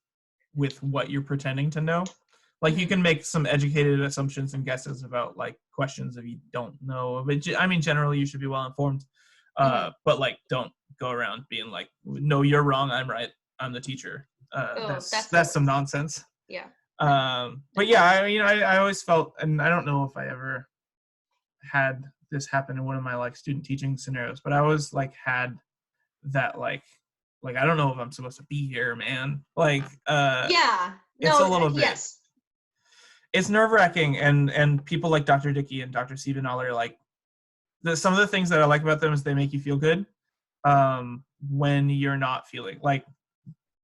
with what you're pretending to know. Like, you can make some educated assumptions and guesses about like questions if you don't know. But I mean, generally you should be well informed. But like, don't go around being like, "No, you're wrong. I'm right. I'm the teacher." That's some nonsense. Yeah. But yeah, I always felt, and I don't know if I ever had this happen in one of my like student teaching scenarios, but I always like had that like I don't know if I'm supposed to be here, man. Like, yeah, it's a little bit. Yes. It's nerve-wracking, and people like Dr. Dickey and Dr. Stephen Aller, like, some of the things that I like about them is they make you feel good when you're not feeling like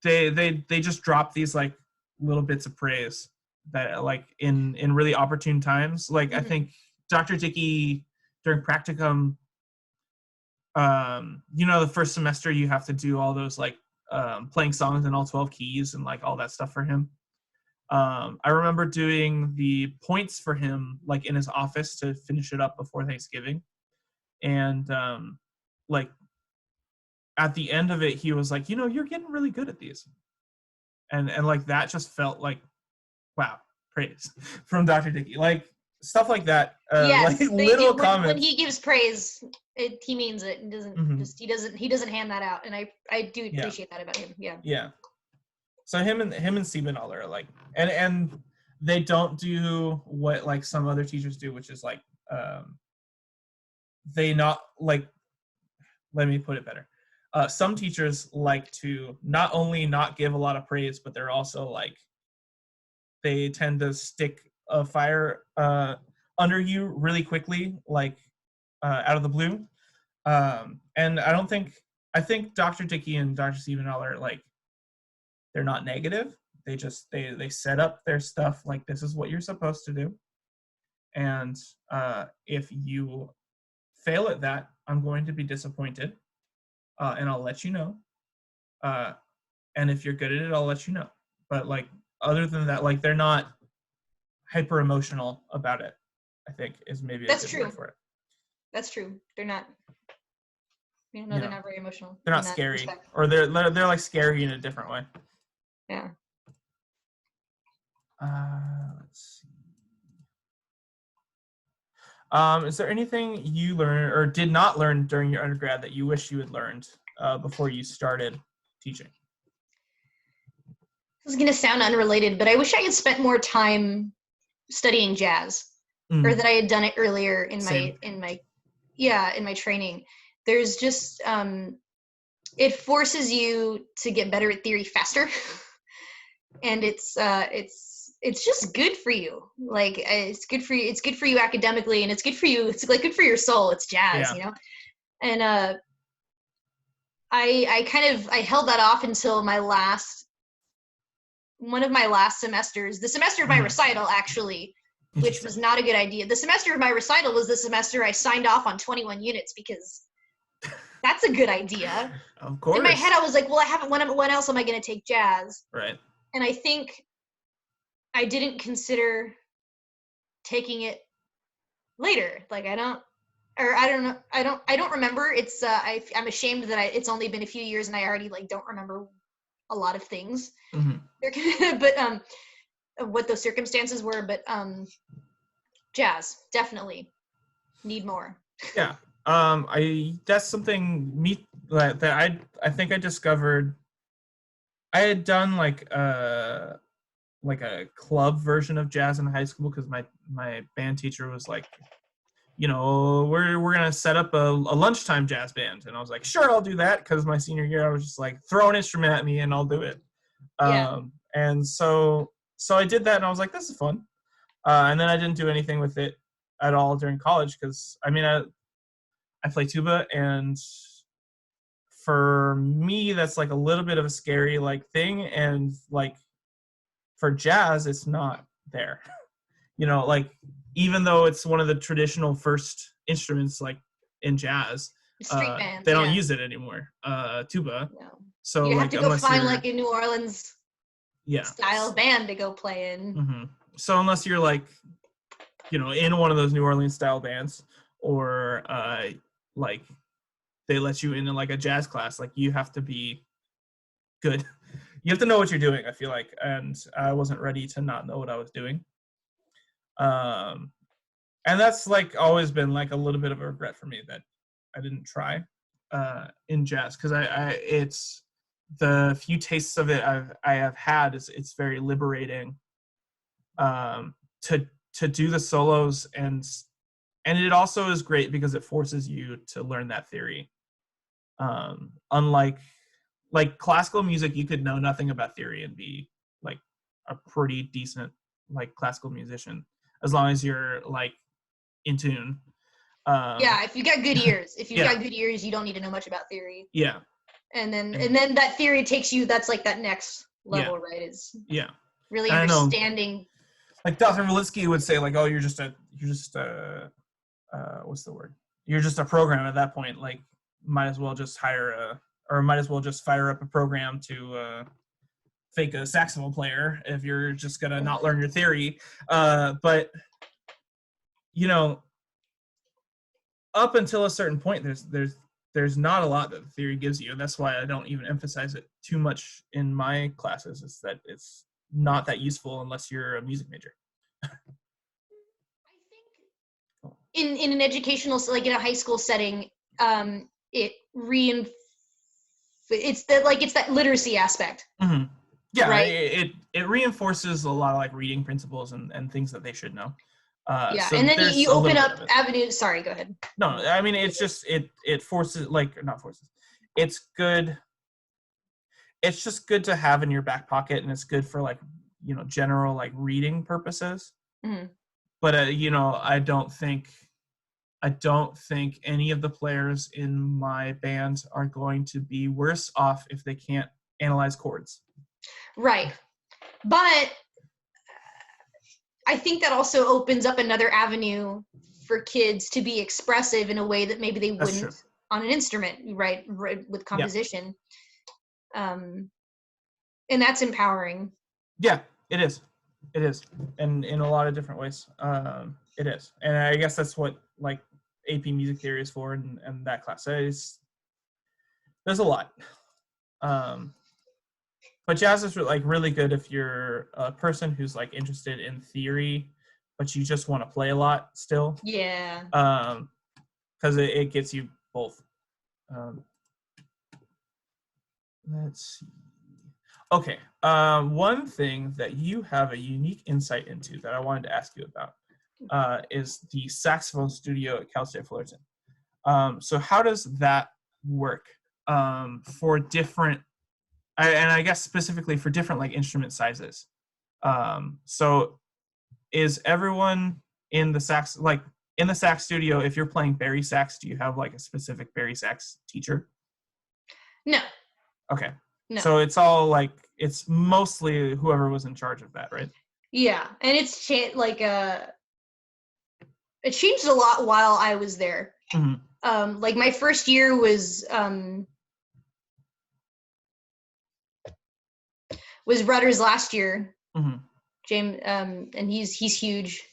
they just drop these like little bits of praise that like in really opportune times. Like, I think Dr. Dickey during practicum, you know, the first semester you have to do all those like playing songs in all 12 keys and like all that stuff for him. I remember doing the points for him like in his office to finish it up before Thanksgiving. And like at the end of it, he was like, "You know, you're getting really good at these." And like that just felt like, wow, praise from Dr. Dickey. Like stuff like that. Yes, like little comments. When he gives praise, he means it. And doesn't he doesn't hand that out. And I do appreciate that about him. Yeah. Yeah. So him and Stephen Aller are like, and they don't do what like some other teachers do, which is like, they not like, let me put it better. Some teachers like to not only not give a lot of praise, but they're also like, they tend to stick a fire under you really quickly, like out of the blue. And I think Dr. Dickey and Dr. Stephen Aller, like, they're not negative. They just, they set up their stuff like, this is what you're supposed to do. And if you fail at that, I'm going to be disappointed. And I'll let you know. And if you're good at it, I'll let you know. But like, other than that, like, they're not hyper emotional about it, I think is maybe a good word for it. That's true. They're not. They're not very emotional. They're not scary, or they're like scary in a different way. Yeah. Let's see. Is there anything you learned or did not learn during your undergrad that you wish you had learned before you started teaching? This is gonna sound unrelated, but I wish I had spent more time studying jazz, or that I had done it earlier in my training. There's just it forces you to get better at theory faster. And it's just good for you. Like, it's good for you academically, and it's good for you. It's like good for your soul. It's jazz, you know? And I held that off until one of my last semesters, the semester of my recital, actually, which was not a good idea. The semester of my recital was the semester I signed off on 21 units, because that's a good idea. Of course. In my head, I was like, well, I haven't, when else am I going to take jazz? Right. And I think I didn't consider taking it later. Like I don't know. I don't remember. It's I'm ashamed that it's only been a few years and I already like don't remember a lot of things. Mm-hmm. But what those circumstances were, but jazz definitely need more. Yeah. That's something that I think I discovered. I had done like a club version of jazz in high school because my band teacher was like, we're gonna set up a lunchtime jazz band, and I was like, sure, I'll do that, because my senior year I was just like, throw an instrument at me and I'll do it. Yeah. And so I did that, and I was like, this is fun. And then I didn't do anything with it at all during college because I play tuba, and for me that's like a little bit of a scary like thing, and like for jazz it's not there. Like even though it's one of the traditional first instruments like in jazz, Street bands, they don't yeah. use it anymore, tuba. No. So You have like to go unless find you're like a New Orleans style band to go play in. Mm-hmm. So unless you're like in one of those New Orleans style bands, or like they let you into like a jazz class, like you have to be good. You have to know what you're doing, I feel like, and I wasn't ready to not know what I was doing. And that's like always been like a little bit of a regret for me that I didn't try in jazz, because it's the few tastes of it I have had, it's very liberating to do the solos, and it also is great because it forces you to learn that theory. Unlike like classical music, you could know nothing about theory and be like a pretty decent like classical musician as long as you're like in tune. Yeah, if you got good ears. If you've Yeah. got good ears, you don't need to know much about theory. Yeah. And then that theory takes you, that's like that next level, right? Is really I know, understanding. like Dr. Walensky would say, like, oh, you're just what's the word? You're just a program at that point. Like, might as well just fire up a program to fake a saxophone player if you're just gonna not learn your theory. But up until a certain point, there's not a lot that the theory gives you, and that's why I don't even emphasize it too much in my classes. Is that it's not that useful unless you're a music major. I think in an educational, like in a high school setting, it's that literacy aspect. Mm-hmm. Yeah, right? It reinforces a lot of like reading principles and things that they should know. So and then you open up avenues. Sorry, go ahead. No, I mean it's just it forces, like, not forces. It's good. It's just good to have in your back pocket, and it's good for like general like reading purposes. Mm-hmm. But I don't think any of the players in my band are going to be worse off if they can't analyze chords. Right, but I think that also opens up another avenue for kids to be expressive in a way that maybe they wouldn't on an instrument, right with composition. Yeah. And that's empowering. Yeah, it is, and in a lot of different ways. It is, and I guess that's what like AP music theory is for, and that class. There's a lot. But jazz is like really good if you're a person who's like interested in theory, but you just want to play a lot still. Yeah. Because it gets you both. Let's see. Okay. One thing that you have a unique insight into that I wanted to ask you about is the saxophone studio at Cal State Fullerton. So how does that work for different, and I guess specifically for different like instrument sizes? So is everyone in the sax, like in the sax studio, if you're playing bari sax, do you have like a specific bari sax teacher? No. Okay. No. So it's all like, it's mostly whoever was in charge of that, right? Yeah, and it's it changed a lot while I was there. Mm-hmm. Like my first year was Rutter's last year. Mm-hmm. James, and he's huge.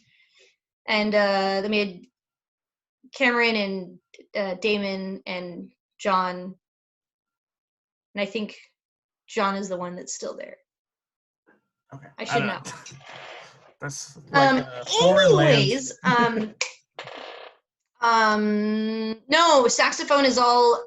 And then we had Cameron and Damon and John, and I think John is the one that's still there. Okay. I should know. That's like foreign anyways, land. no, saxophone is all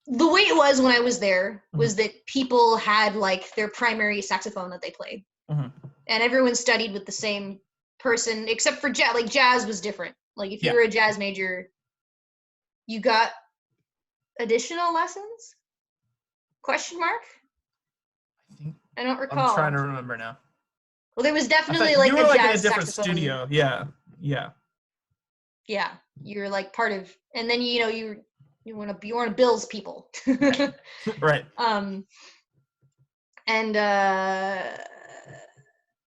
the way it was when I was there was that people had like their primary saxophone that they played. And everyone studied with the same person except for jazz. Like jazz was different. Like if you were a jazz major, you got additional lessons? Question mark? I don't recall. I'm trying to remember now. Well, there was definitely like you were a like jazz in a different saxophone. studio. Yeah. You're like part of, and then you want to Bill's people. Right.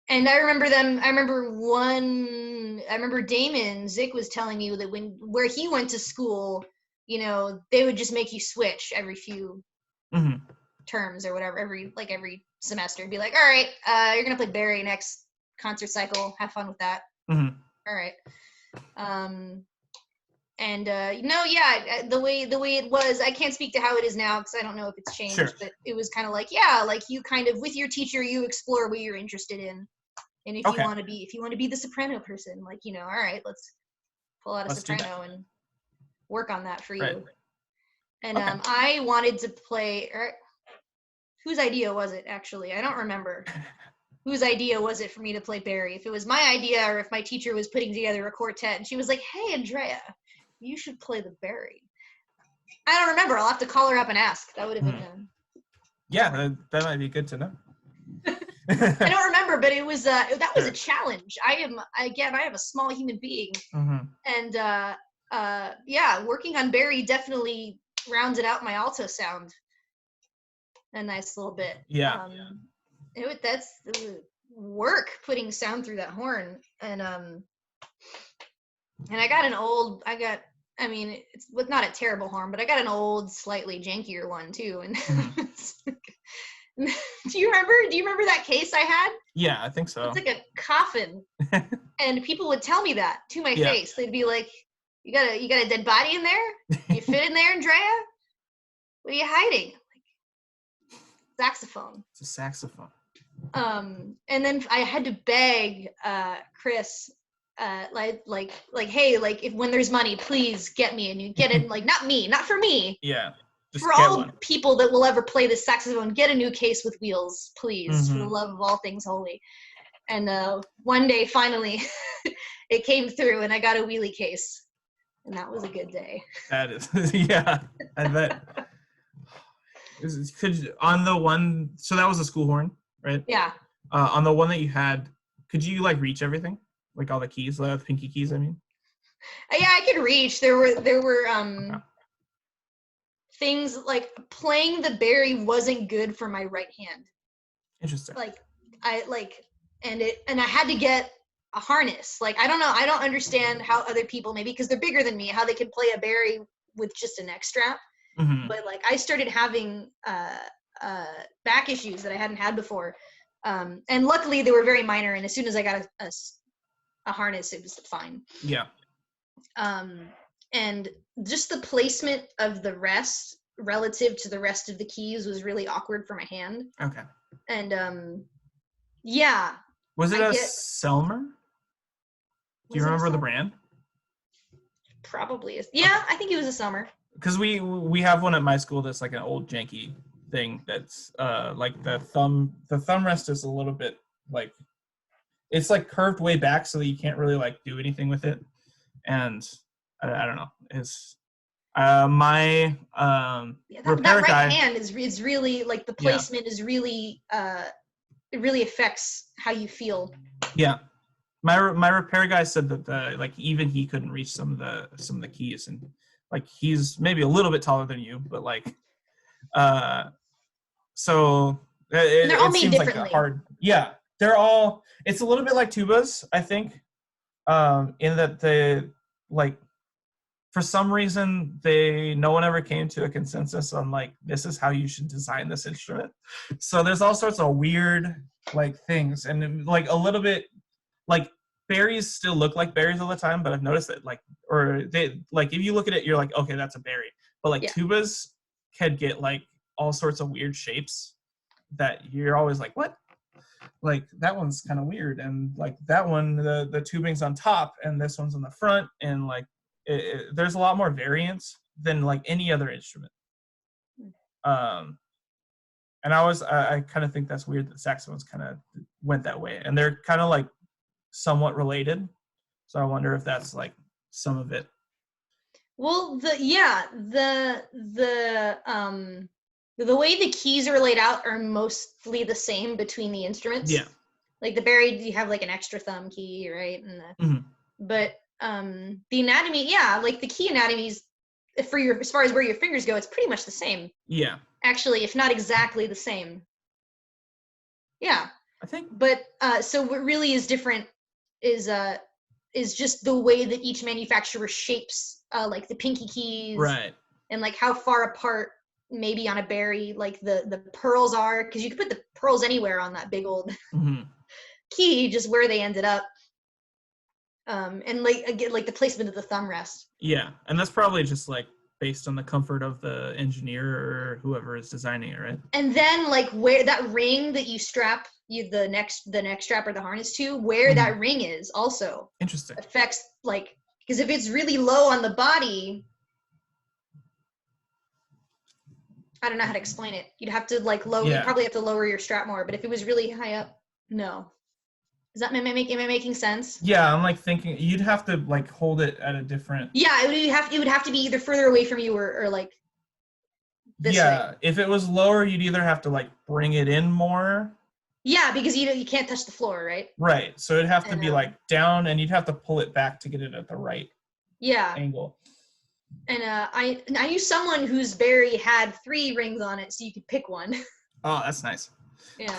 And I remember them. I remember Damon Zick was telling me that where he went to school, they would just make you switch every few terms or whatever, every semester. Be like, all right, you're gonna play Barry next concert cycle. Have fun with that. All right. The way it was, I can't speak to how it is now because I don't know if it's changed. Sure. But it was kind of like, like you kind of with your teacher, you explore what you're interested in, and if you want to be the soprano person, like all right, let's pull out a soprano and work on that for you. Right. And I wanted to play. Whose idea was it actually? I don't remember. Whose idea was it for me to play Barry? If it was my idea or if my teacher was putting together a quartet and she was like, hey, Andrea, you should play the Barry. I don't remember. I'll have to call her up and ask. That would have been yeah, that might be good to know. I don't remember, but it was that was a challenge. I am a small human being. And working on Barry definitely rounded out my alto sound a nice little bit. Yeah. That's work putting sound through that horn, and I got it's not a terrible horn, but I got an old, slightly jankier one too. And do you remember that case I had? Yeah, I think so. It's like a coffin, and people would tell me that to my face. They'd be like, "You got a dead body in there? You fit in there, Andrea? What are you hiding?" Saxophone. It's a saxophone. And then I had to beg Chris, hey, like if when there's money, please get me a new, not for me. Yeah. For all people that will ever play the saxophone, get a new case with wheels, please, for the love of all things holy. And one day, finally, it came through, and I got a wheelie case, and that was a good day. That is, yeah, I bet. On the one, so that was a school horn, right? Yeah. On the one that you had, could you like reach everything, like all the keys, the pinky keys? I mean. Yeah, I could reach. There were things like playing the Barry wasn't good for my right hand. Interesting. And I had to get a harness. Like I don't know, I don't understand how other people, maybe because they're bigger than me, how they can play a Barry with just a neck strap. But like I started having back issues that I hadn't had before, and luckily they were very minor. And as soon as I got a harness, it was fine. Yeah. And just the placement of the rest relative to the rest of the keys was really awkward for my hand. Okay. And yeah. Was it Selmer? Do you remember the brand? Probably is. Yeah, I think it was a Selmer. Because we have one at my school that's like an old janky thing that's like the thumb rest is a little bit like it's like curved way back so that you can't really like do anything with it, and I don't know, it's my repair that guy right hand is really like the placement is really it really affects how you feel. Yeah, my repair guy said that like even he couldn't reach some of the keys, and like he's maybe a little bit taller than you, but like so they're all it made seems differently. like a hard, yeah, they're all, it's a little bit like tubas, I think, in that they like for some reason no one ever came to a consensus on like this is how you should design this instrument. So there's all sorts of weird like things, and like a little bit like berries still look like berries all the time, but I've noticed that like, or they like if you look at it you're like, okay, that's a berry, but like Yeah. tubas can get like all sorts of weird shapes that you're always like, what? Like that one's kind of weird, and like that one, the tubing's on top and this one's on the front, and like there's a lot more variance than like any other instrument. And I kind of think that's weird that saxophones kind of went that way, and they're kind of like somewhat related, so I wonder if that's like some of it. Well, the way the keys are laid out are mostly the same between the instruments. Yeah. Like the buried, you have like an extra thumb key, right? And but the anatomy, yeah, like the key anatomies for as far as where your fingers go, it's pretty much the same. Yeah. Actually, if not exactly the same. Yeah. I think. But so what really is different is just the way that each manufacturer shapes like the pinky keys, right, and like how far apart maybe on a berry like the pearls are, because you could put the pearls anywhere on that big old key, just where they ended up, and like again, like the placement of the thumb rest. Yeah, and that's probably just like based on the comfort of the engineer or whoever is designing it, right? And then like where that ring that you strap the neck strap or the harness to, where that ring is also interesting affects, like, because if it's really low on the body, I don't know how to explain it. You'd have to like lower. Yeah. You probably have to lower your strap more. But if it was really high up, no. Am I making sense? Yeah, I'm like thinking you'd have to like hold it at a different. Yeah, it would have to be either further away from you or like this way. If it was lower, you'd either have to like bring it in more. Yeah, because you can't touch the floor, right? Right. So it'd have to be like down, and you'd have to pull it back to get it at the right angle. And I knew someone whose berry had 3 rings on it, so you could pick one. Oh, that's nice. Yeah.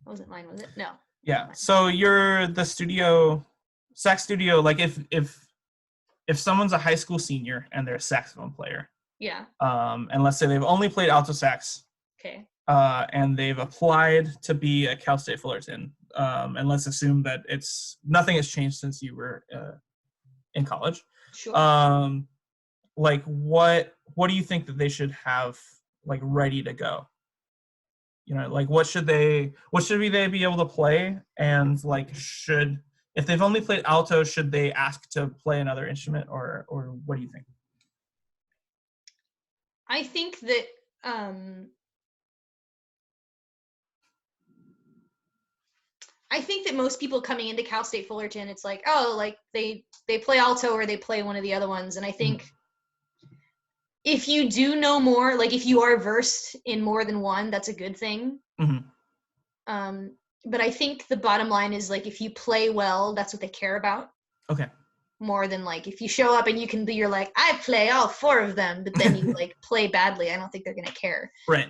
Wasn't mine, was it? No. Yeah. So you're the sax studio. Like if someone's a high school senior and they're a saxophone player. Yeah. And let's say they've only played alto sax. Okay. And they've applied to be a Cal State Fullerton. And let's assume that nothing has changed since you were in college. Sure. Like what do you think that they should have like ready to go? You know, like what should they be able to play? And like if they've only played alto, should they ask to play another instrument, or what do you think? I think that most people coming into Cal State Fullerton, it's like, oh, like they play alto or they play one of the other ones. And I think if you do know more, like if you are versed in more than one, that's a good thing. But I think the bottom line is like if you play well, that's what they care about. Okay. More than like if you show up and you're like, I play all 4 of them, but then you like play badly, I don't think they're gonna care. Right.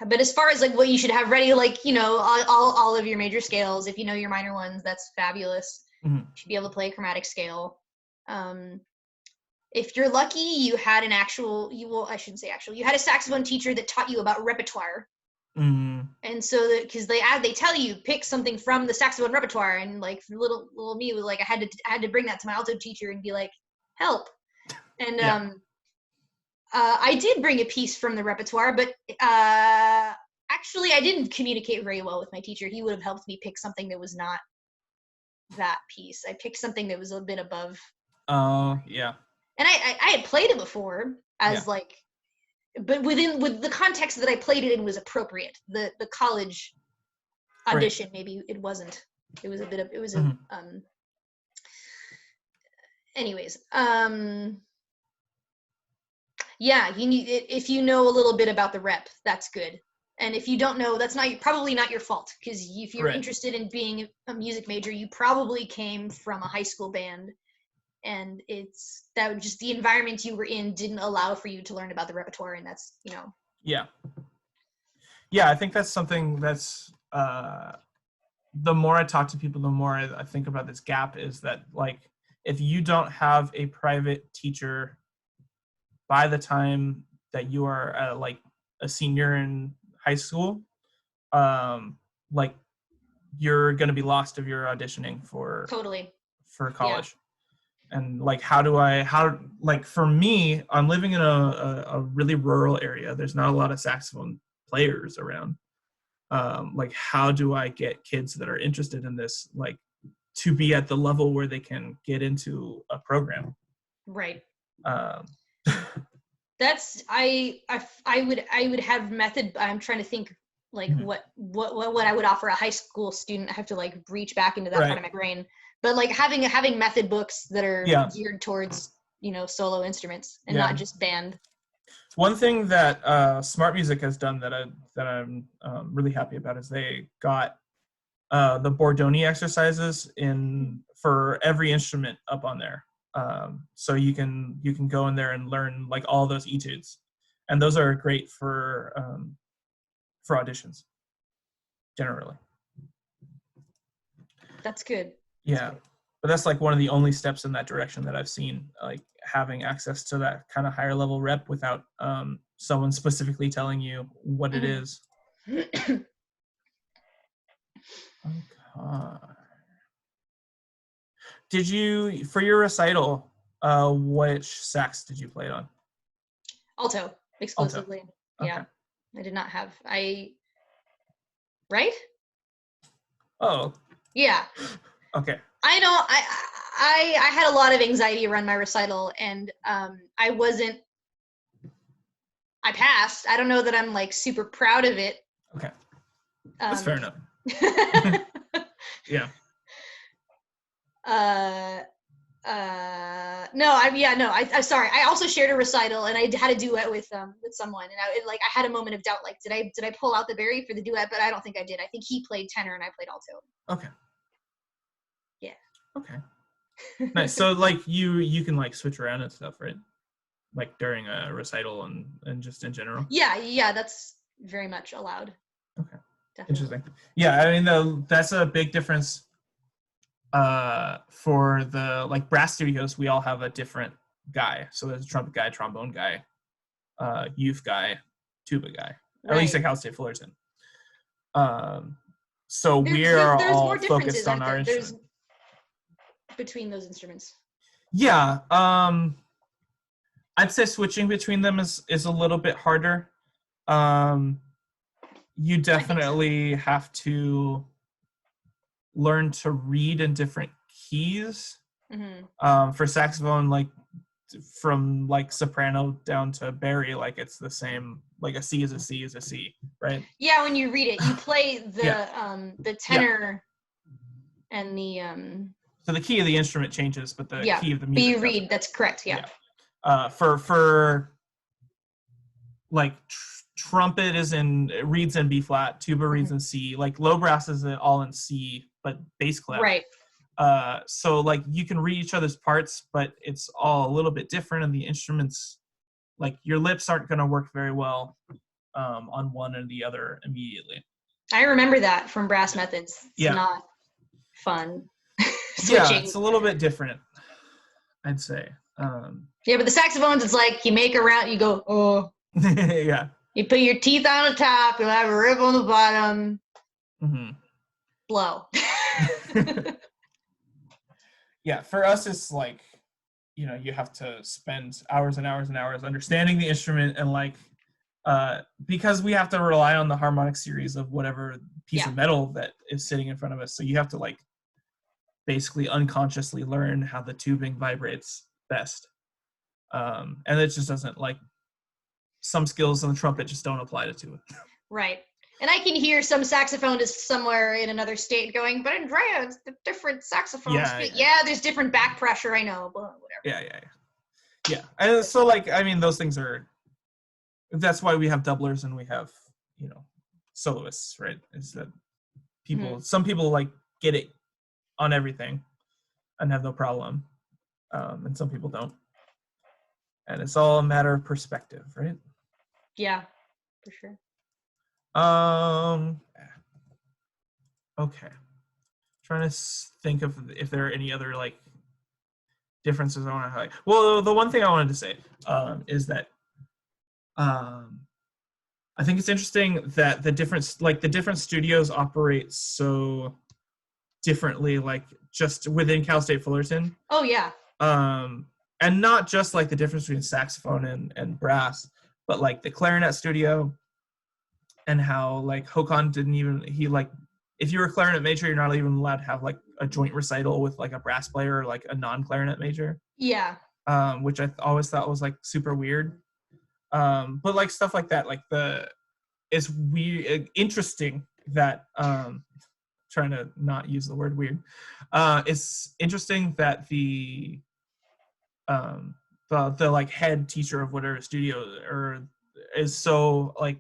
But as far as like what you should have ready, like, you know, all of your major scales, if you know your minor ones, that's fabulous. You should be able to play a chromatic scale. If you're lucky, you had I shouldn't say actual, you had a saxophone teacher that taught you about repertoire. And so because they tell you pick something from the saxophone repertoire, and like little me was like, I had to bring that to my alto teacher and be like, help. And I did bring a piece from the repertoire, but actually I didn't communicate very well with my teacher. He would have helped me pick something that was not that piece. I picked something that was a bit above. Oh, yeah. And I had played it before as like, but with the context that I played it in was appropriate. The college audition, maybe it wasn't. It was a bit of, it was a, anyways, yeah, you need, if you know a little bit about the rep, that's good. And if you don't know, that's probably not your fault, because if you're interested in being a music major, you probably came from a high school band, and just the environment you were in didn't allow for you to learn about the repertoire, and that's, you know. Yeah. Yeah, I think that's something that's the more I talk to people, the more I think about this gap is that, like, if you don't have a private teacher by the time that you are like a senior in high school, like you're going to be lost if you're auditioning Totally. for Yeah. college. And like, like for me, I'm living in a really rural area. There's not a lot of saxophone players around. Like, how do I get kids that are interested in this, like, to be at the level where they can get into a program? Right. Um, That's I would have method. I'm trying to think like what I would offer a high school student. I have to like reach back into that part of my brain. But like having method books that are geared towards, solo instruments and not just band. One thing that Smart Music has done that I'm really happy about is they got the Bordoni exercises for every instrument up on there. So you can go in there and learn like all those etudes, and those are great for auditions generally. That's good. Yeah, but that's like one of the only steps in that direction that I've seen, like having access to that kind of higher level rep without someone specifically telling you what it is. Okay. Did you, for your recital, which sax did you play it on? Alto, exclusively. Alto. Yeah. Okay. I did not have, right? Oh. Yeah. Okay. I know, I had a lot of anxiety around my recital, and I passed. I don't know that I'm like super proud of it. Okay. That's fair enough. Yeah. I'm sorry. I also shared a recital, and I had a duet with someone, and I had a moment of doubt, like, did I pull out the berry for the duet? But I don't think I did. I think he played tenor and I played alto. Okay. Yeah. Okay. Nice. So like you can like switch around and stuff, right? Like during a recital and just in general. Yeah, that's very much allowed. Okay. Definitely. Interesting. Yeah, I mean that's a big difference. For the like brass studios, we all have a different guy. So there's a trumpet guy, trombone guy, youth guy, tuba guy. Right. At least at Cal State Fullerton. So we're all focused on our instrument. Between those instruments. Yeah. I'd say switching between them is a little bit harder. You definitely have to learn to read in different keys. Mm-hmm. For saxophone, like from like soprano down to bari, like it's the same. Like a C is a C is a C, right? Yeah, when you read it, you play the tenor and the So the key of the instrument changes, but the key of the music. But you read. Doesn't. That's correct. Yeah. For like trumpet reads in B flat, tuba reads in C, like low brass is all in C, but bass clef. Right. So like you can read each other's parts, but it's all a little bit different, and the instruments, like your lips aren't going to work very well on one and the other immediately. I remember that from brass methods. It's not fun. Yeah, it's a little bit different, I'd say. Yeah, but the saxophones, it's like you make a round, you go, oh. Yeah. You put your teeth on the top, you'll have a rip on the bottom. Mm-hmm. Blow. Yeah, for us, it's like, you have to spend hours and hours and hours understanding the instrument, and like, because we have to rely on the harmonic series of whatever piece of metal that is sitting in front of us. So you have to like basically unconsciously learn how the tubing vibrates best. And it just doesn't, like, some skills on the trumpet just don't apply to tuba. Right. And I can hear some saxophonist somewhere in another state going, but Andrea, it's the different saxophones. Yeah, there's different back pressure, I know, but whatever. Yeah. And so, like, I mean, those things that's why we have doublers and we have, soloists, right? Is that some people, like, get it on everything and have no problem. And some people don't. And it's all a matter of perspective, right? Yeah, for sure. Okay. trying to think of if there are any other like differences I want to highlight. Well, the one thing I wanted to say is that I think it's interesting that the different studios operate so differently, like just within Cal State Fullerton. Oh yeah. And not just like the difference between saxophone and brass, but like the clarinet studio, and how like Håkon didn't even, he like, if you were a clarinet major, you're not even allowed to have like a joint recital with like a brass player or like a non-clarinet major. Yeah. Which I always thought was like super weird. But like stuff like that, like it's weird, interesting that trying to not use the word weird. It's interesting that the like head teacher of whatever studio or is so like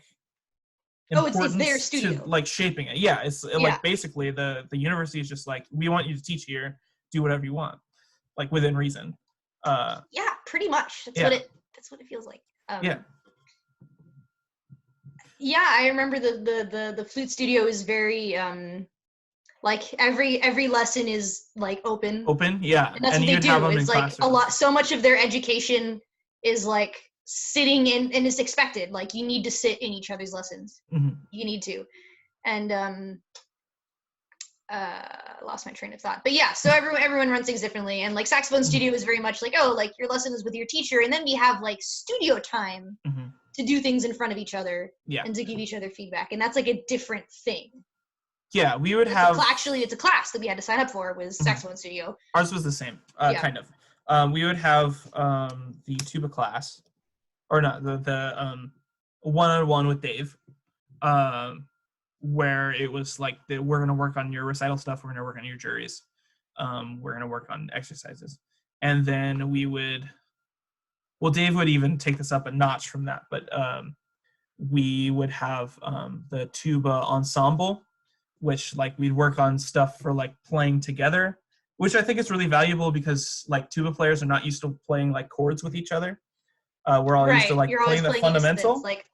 Oh, it's important their to studio. like shaping it. Yeah, it's Yeah. like basically the university is just like, we want you to teach here, do whatever you want, like within reason. Yeah, pretty much. That's yeah. what it feels like. Yeah. Yeah, I remember the flute studio is very like every lesson is like open. Yeah, And that's and what they you'd have do. them in It's like classrooms. so much of their education is like sitting in, and it's expected. Like you need to sit in each other's lessons. Mm-hmm. You need to. And lost my train of thought. But yeah, so everyone runs things differently. And like saxophone studio is very much like, oh, like your lesson is with your teacher, and then we have like studio time to do things in front of each other and to give each other feedback. And that's like a different thing. Yeah, we would have it's a class that we had to sign up for, was saxophone studio. Ours was the same, kind of. We would have the tuba class, or not the one-on-one with Dave, where it was like we're gonna work on your recital stuff, we're gonna work on your juries, we're gonna work on exercises, and then we would. Well, Dave would even take this up a notch from that, but we would have the tuba ensemble, which like we'd work on stuff for like playing together, which I think is really valuable because like tuba players are not used to playing like chords with each other. We're all used to like You're playing the fundamental. like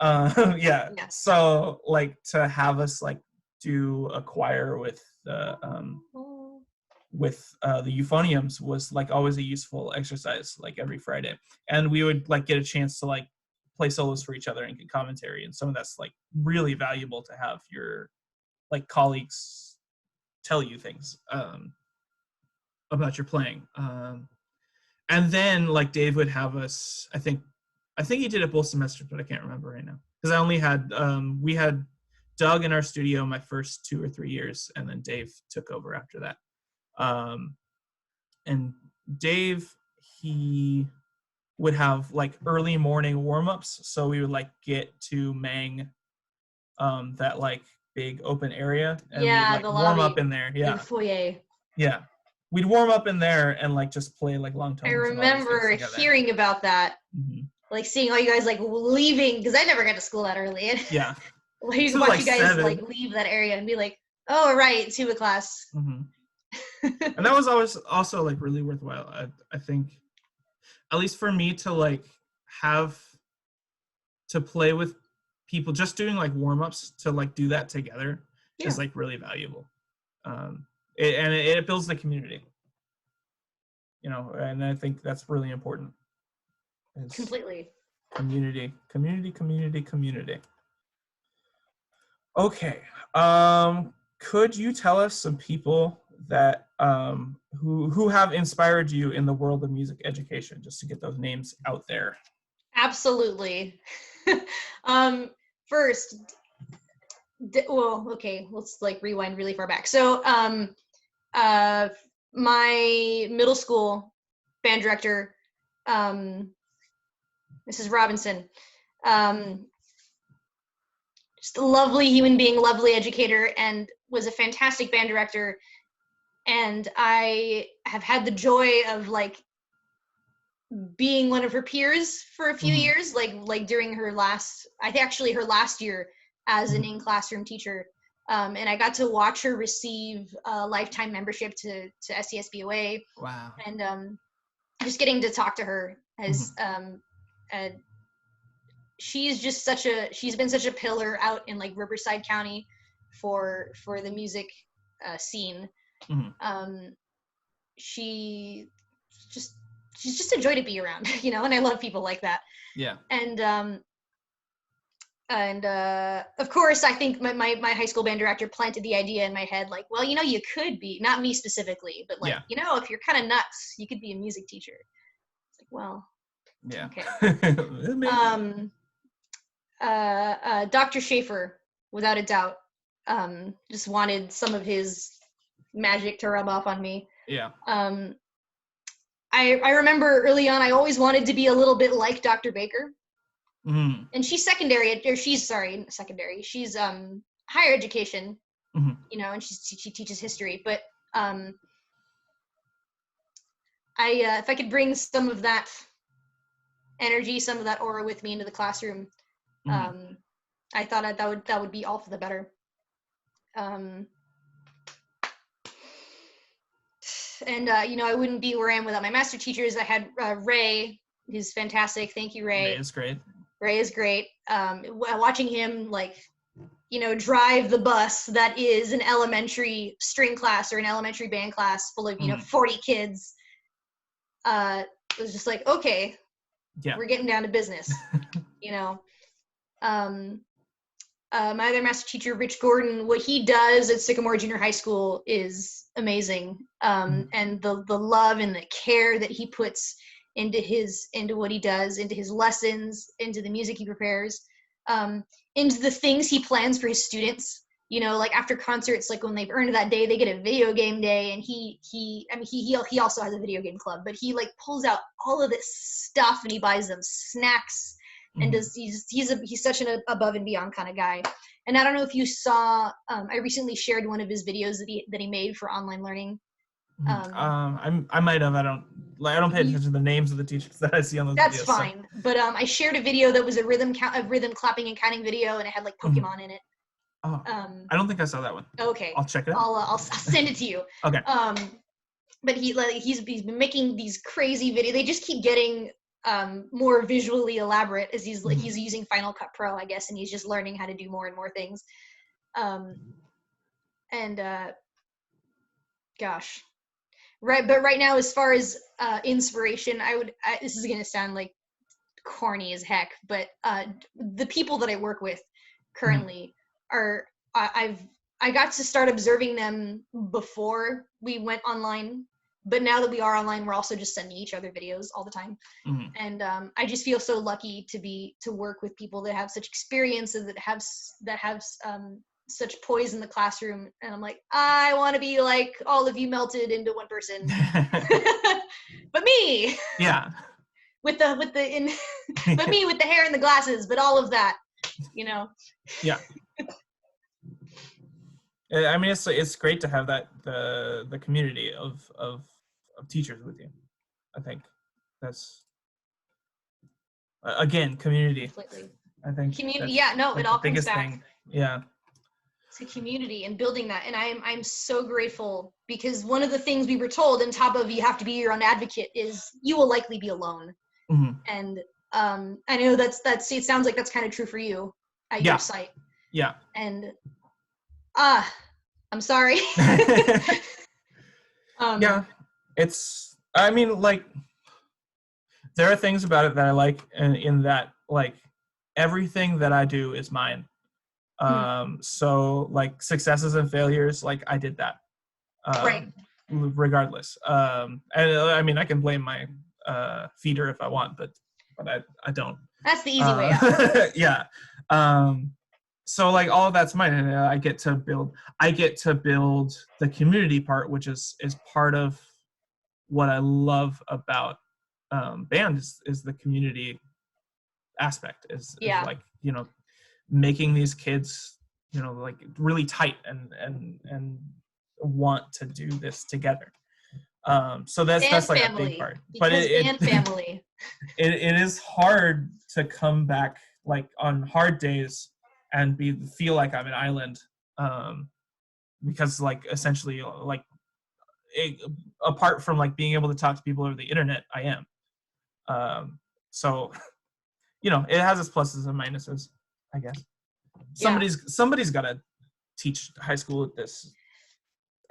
yeah. So like to have us like do a choir with the euphoniums was like always a useful exercise, like every Friday. And we would like get a chance to like play solos for each other and get commentary, and some of that's like really valuable to have your like colleagues tell you things about your playing. And then like Dave would have us, I think he did it both semesters, but I can't remember right now, because I only had we had Doug in our studio my first 2 or 3 years, and then Dave took over after that. And Dave, he would have like early morning warm-ups, so we would like get to Mang, that like big open area, and we'd like warm up in there. The foyer. Yeah, we'd warm up in there and like just play like long tones. I remember hearing about that, like seeing all you guys like leaving, because I never got to school that early. And yeah, like watch you guys 7. Like leave that area and be like, oh right, tuba class. And that was always also like really worthwhile. I think, at least for me, to like have to play with people, just doing like warm-ups, to like do that together is like really valuable. It builds the community, you know, and I think that's really important. Completely. Community. Okay. Could you tell us some people that who have inspired you in the world of music education, just to get those names out there? Absolutely. First, well, okay, let's like rewind really far back. So my middle school band director, Mrs. Robinson, just a lovely human being, lovely educator, and was a fantastic band director. And I have had the joy of like being one of her peers for a few years, like during her last, I think actually her last year as an in-classroom teacher. And I got to watch her receive a lifetime membership to SCSBOA. Wow. And just getting to talk to her has, and she's been such a pillar out in like Riverside County for the music scene. Mm-hmm. She's just a joy to be around, you know, and I love people like that. Yeah. And of course, I think my high school band director planted the idea in my head, like, well, you know, you could be, not me specifically, but like, you know, if you're kind of nuts, you could be a music teacher. It's like, well, yeah. Okay. Dr. Schaefer, without a doubt, just wanted some of his magic to rub off on me. Yeah. I remember early on, I always wanted to be a little bit like Dr. Baker. Mm-hmm. And she's secondary. She's higher education, mm-hmm. you know, and she teaches history. But if I could bring some of that energy, some of that aura with me into the classroom, mm-hmm. I thought that would be all for the better. And you know, I wouldn't be where I am without my master teachers. I had Ray, who's fantastic. Thank you, Ray. Ray is great. Ray is great. Watching him, like, you know, drive the bus that is an elementary string class or an elementary band class full of, you know, 40 kids. It was just like, okay, we're getting down to business, you know. My other master teacher, Rich Gordon, what he does at Sycamore Junior High School is amazing. And the love and the care that he puts into what he does, into his lessons, into the music he prepares, into the things he plans for his students. You know, like after concerts, like when they've earned that day, they get a video game day, and he also has a video game club, but he like pulls out all of this stuff and he buys them snacks. And he's such an above and beyond kind of guy. And I don't know if you saw, I recently shared one of his videos that he made for online learning. I might have. I don't pay attention to the names of the teachers that I see on those videos. That's fine. So. But I shared a video that was a rhythm clapping and counting video, and it had like Pokemon in it. Oh, I don't think I saw that one. Okay, I'll check it out. I'll send it to you. Okay. But he's been making these crazy videos. They just keep getting more visually elaborate as he's using Final Cut Pro, I guess, and he's just learning how to do more and more things. Gosh, right. But right now, as far as inspiration, this is gonna sound like corny as heck, but the people that I work with currently are I got to start observing them before we went online. But now that we are online, we're also just sending each other videos all the time. And I just feel so lucky to work with people that have such experiences, that have such poise in the classroom. And I'm like, I want to be like all of you melted into one person. But me. Yeah. But me with the hair and the glasses, but all of that, you know. Yeah. I mean, it's great to have that the community of teachers with you. I think that's again community. Completely. I think community. Yeah, no, it all comes back. Thing. Yeah. To community and building that, and I'm so grateful, because one of the things we were told, on top of you have to be your own advocate, is you will likely be alone. And I know that's it sounds like that's kind of true for you at your site. Yeah. And I'm sorry. Yeah, I mean, like, there are things about it that I like, in that, like, everything that I do is mine. So, like, successes and failures, like, I did that. Right. Regardless. And I mean, I can blame my feeder if I want, but I don't. That's the easy way out. Yeah. So, like, all of that's mine, and I get to build the community part, which is part of what I love about band is the community aspect, is like, you know, making these kids, you know, like, really tight and want to do this together. So that's like family. A big part. But family. It is hard to come back, like, on hard days and feel like I'm an island, because, like, essentially, like, apart from, like, being able to talk to people over the internet, I am. So, you know, it has its pluses and minuses, I guess. Somebody's got to teach high school at this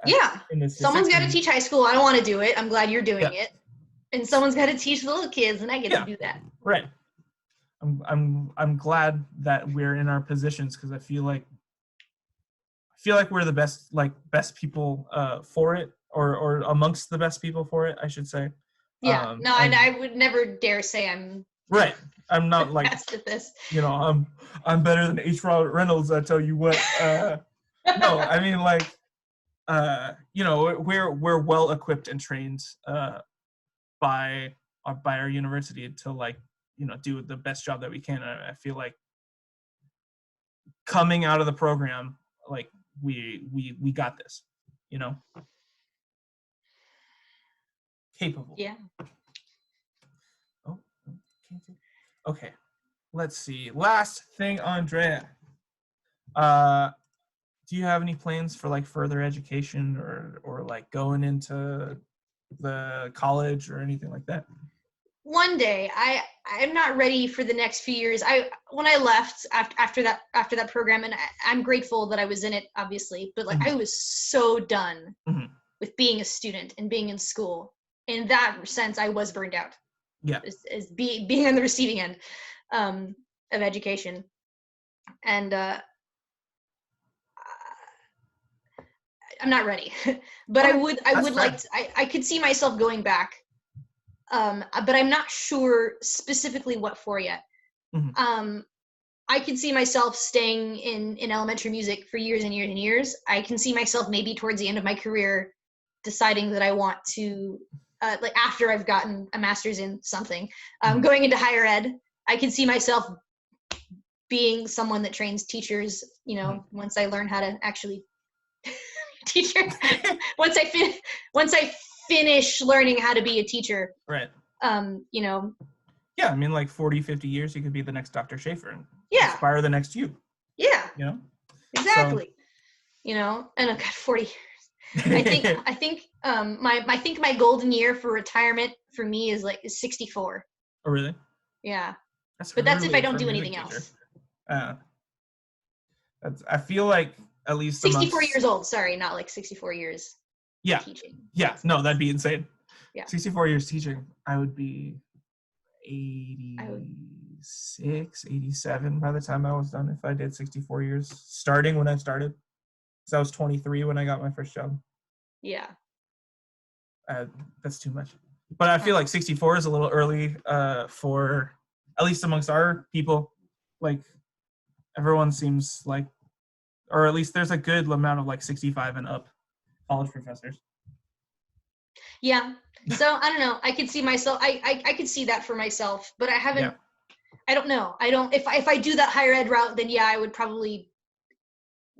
Yeah. in this Someone's got to system. teach high school. I don't want to do it. I'm glad you're doing Yeah. it. And someone's got to teach the little kids, and I get to do that. Right. I'm glad that we're in our positions, because I feel like we're the best people for it, or amongst the best people for it, I should say. Yeah. No, and I would never dare say I'm right. I'm not like, best at this. I'm better than H. Robert Reynolds, I tell you what. No, I mean, like, we're well equipped and trained by our university to, like, do the best job that we can. And I feel like coming out of the program, like, we got this, capable. Yeah. Oh, okay. Let's see. Last thing, Andrea. Do you have any plans for, like, further education, or like going into the college or anything like that? One day. I'm not ready for the next few years. When I left after that program, and I'm grateful that I was in it, obviously, but like, I was so done with being a student and being in school. In that sense, I was burned out. Yeah. As being on the receiving end of education. And I'm not ready, but I would like to, I could see myself going back, but I'm not sure specifically what for yet. I could see myself staying in elementary music for years and years and years. I can see myself maybe towards the end of my career deciding that I want to, like, after I've gotten a master's in something, going into higher ed. I can see myself being someone that trains teachers, once I learn how to actually teacher. once I finish learning how to be a teacher. Right. Yeah, I mean, like 40, 50 years, you could be the next Dr. Schaefer and inspire the next you. Yeah. Exactly. So, and I've got 40 years. I think my golden year for retirement for me is 64. Oh, really? Yeah. But that's if I don't do anything else. I feel like at least 64 years old. Sorry, not like 64 years. Yeah. Teaching. Yeah. No, that'd be insane. Yeah. 64 years teaching, I would be 86, 87 by the time I was done if I did 64 years, starting when I started. So I was 23 when I got my first job. Yeah. That's too much. But I feel like 64 is a little early for, at least amongst our people. Like, everyone seems like, or at least there's a good amount of, like, 65 and up college professors. Yeah. So I don't know. I could see myself. I could see that for myself, but I haven't. Yeah. I don't know. I don't. If I do that higher ed route, then yeah, I would probably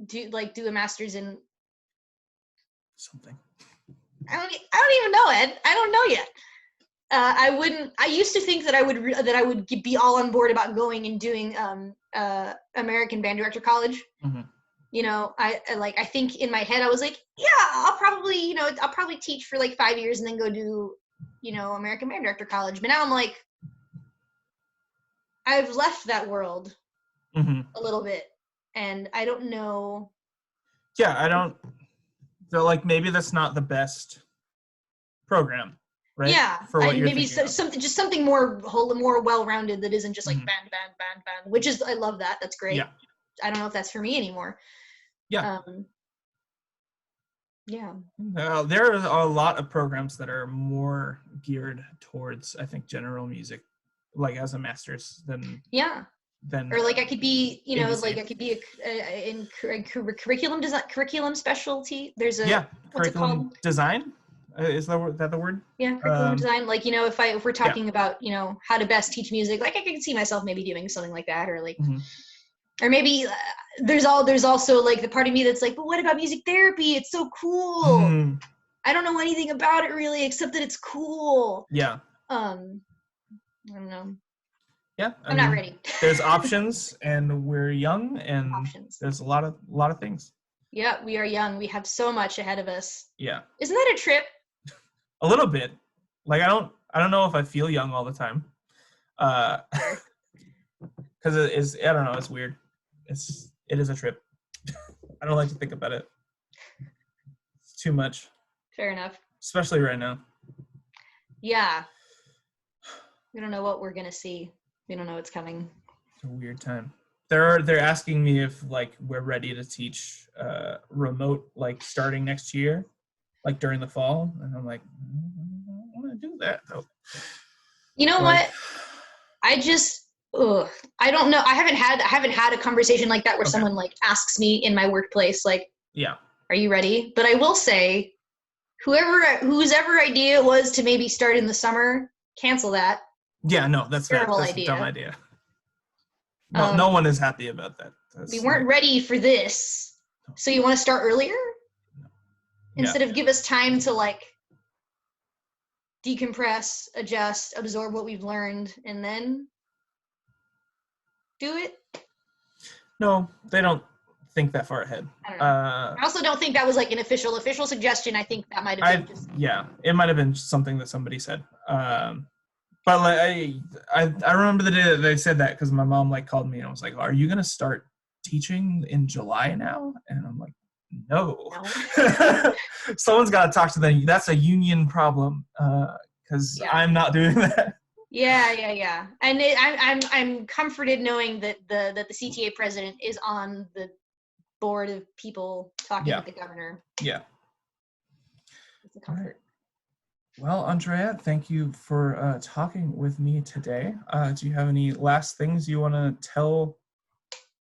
do a master's in something. I don't even know, Ed. I don't know yet. I wouldn't. I used to think that I would be all on board about going and doing American Band Director College. I think in my head I was like, yeah, I'll probably teach for like 5 years and then go do, American Band Director College. But now I'm like, I've left that world a little bit, and I don't know. Yeah, I don't. So, like, maybe that's not the best program, right? Yeah, for what you're maybe something more well-rounded that isn't just like band, which is, I love that. That's great. Yeah. I don't know if that's for me anymore. Yeah. Yeah. There are a lot of programs that are more geared towards, I think, general music, like as a master's than. Yeah. Or like I could be, like I could be in curriculum design, curriculum specialty. There's a what's it called? Design. Is that the word? Yeah, curriculum design. Like, if we're talking about, how to best teach music, like I can see myself maybe doing something like that, or like, or maybe there's also like the part of me that's like, but what about music therapy? It's so cool. I don't know anything about it really, except that it's cool. Yeah. I don't know. Yeah, I'm not ready. There's options, and we're young, and there's a lot of things. Yeah, we are young. We have so much ahead of us. Yeah. Isn't that a trip? A little bit. Like, I don't know if I feel young all the time. Because it is, I don't know, it's weird. It is a trip. I don't like to think about it. It's too much, Fair enough. especially right now. Yeah. We don't know what we're gonna see. We don't know what's coming. It's a weird time. They're asking me if like we're ready to teach remote like starting next year, like during the fall, and I'm like, I don't want to do that though. You know Like, what? I just I don't know. I haven't had a conversation like that where Okay. someone like asks me in my workplace like, yeah, "Are you ready?" But I will say, whose ever idea it was to maybe start in the summer, cancel that. no, that's Terrible that's a dumb idea. idea. No one is happy about that. We weren't ready for this, so you want to start earlier instead of give us time to like decompress, adjust, absorb what we've learned, and then do it. No, they don't think that far ahead. I don't know. I also don't think that was like an official suggestion. I think that might have been just it might have been something that somebody said. But like I remember the day that they said that because my mom like called me and was like, "Are you gonna start teaching in July now?" And I'm like, "No." Someone's got to talk to them. That's a union problem because I'm not doing that. Yeah. And I'm comforted knowing that the CTA president is on the board of people talking with the governor. Yeah. It's a comfort. Well, Andrea, thank you for talking with me today. Do you have any last things you want to tell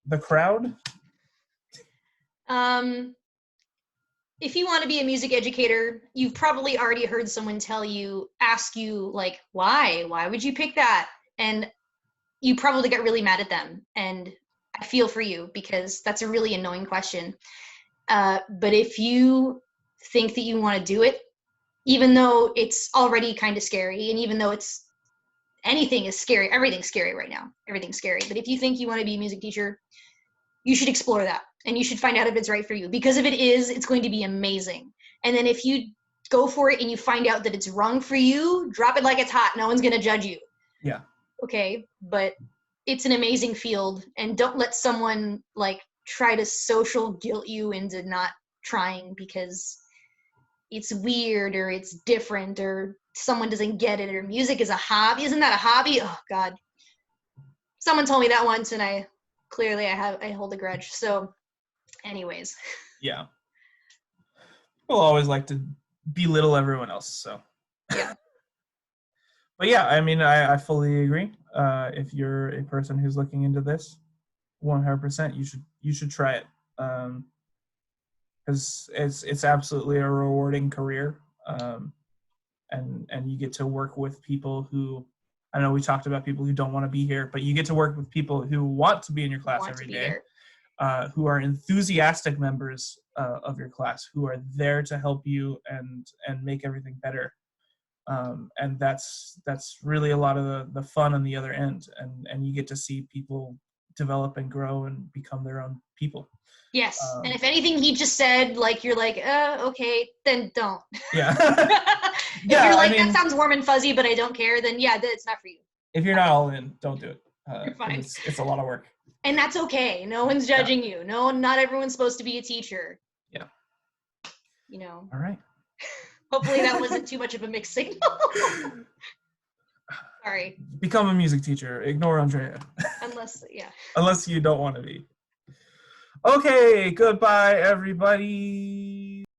the crowd? If you want to be a music educator, you've probably already heard someone ask you like, why would you pick that? And you probably got really mad at them. And I feel for you because that's a really annoying question. But if you think that you want to do it, even though it's already kind of scary, and even though anything is scary, everything's scary right now. Everything's scary. But if you think you want to be a music teacher, you should explore that. And you should find out if it's right for you. Because if it is, it's going to be amazing. And then if you go for it and you find out that it's wrong for you, drop it like it's hot. No one's going to judge you. Yeah. Okay, but it's an amazing field. And don't let someone like try to social guilt you into not trying because it's weird or it's different or someone doesn't get it or music is a hobby. Isn't that a hobby? Oh God. Someone told me that once and I hold a grudge. So anyways. Yeah. We'll always like to belittle everyone else, so. Yeah. But yeah, I mean, I fully agree. If you're a person who's looking into this, 100%, you should try it. Because it's absolutely a rewarding career, and you get to work with people who, I know we talked about people who don't want to be here, but you get to work with people who want to be in your class every day, who are enthusiastic members of your class, who are there to help you and make everything better. And that's really a lot of the fun on the other end, and you get to see people develop and grow and become their own people. Yes. And if anything he just said, like, you're like, okay, then don't. Yeah. If you're like, that sounds warm and fuzzy, but I don't care, then yeah, it's not for you. If you're not all in, don't do it. You're fine. It's a lot of work. And that's okay. No one's judging you. No, not everyone's supposed to be a teacher. Yeah. You know. All right. Hopefully that wasn't too much of a mixed signal. Sorry. Become a music teacher. Ignore Andrea. Unless you don't want to be. Okay, goodbye, everybody.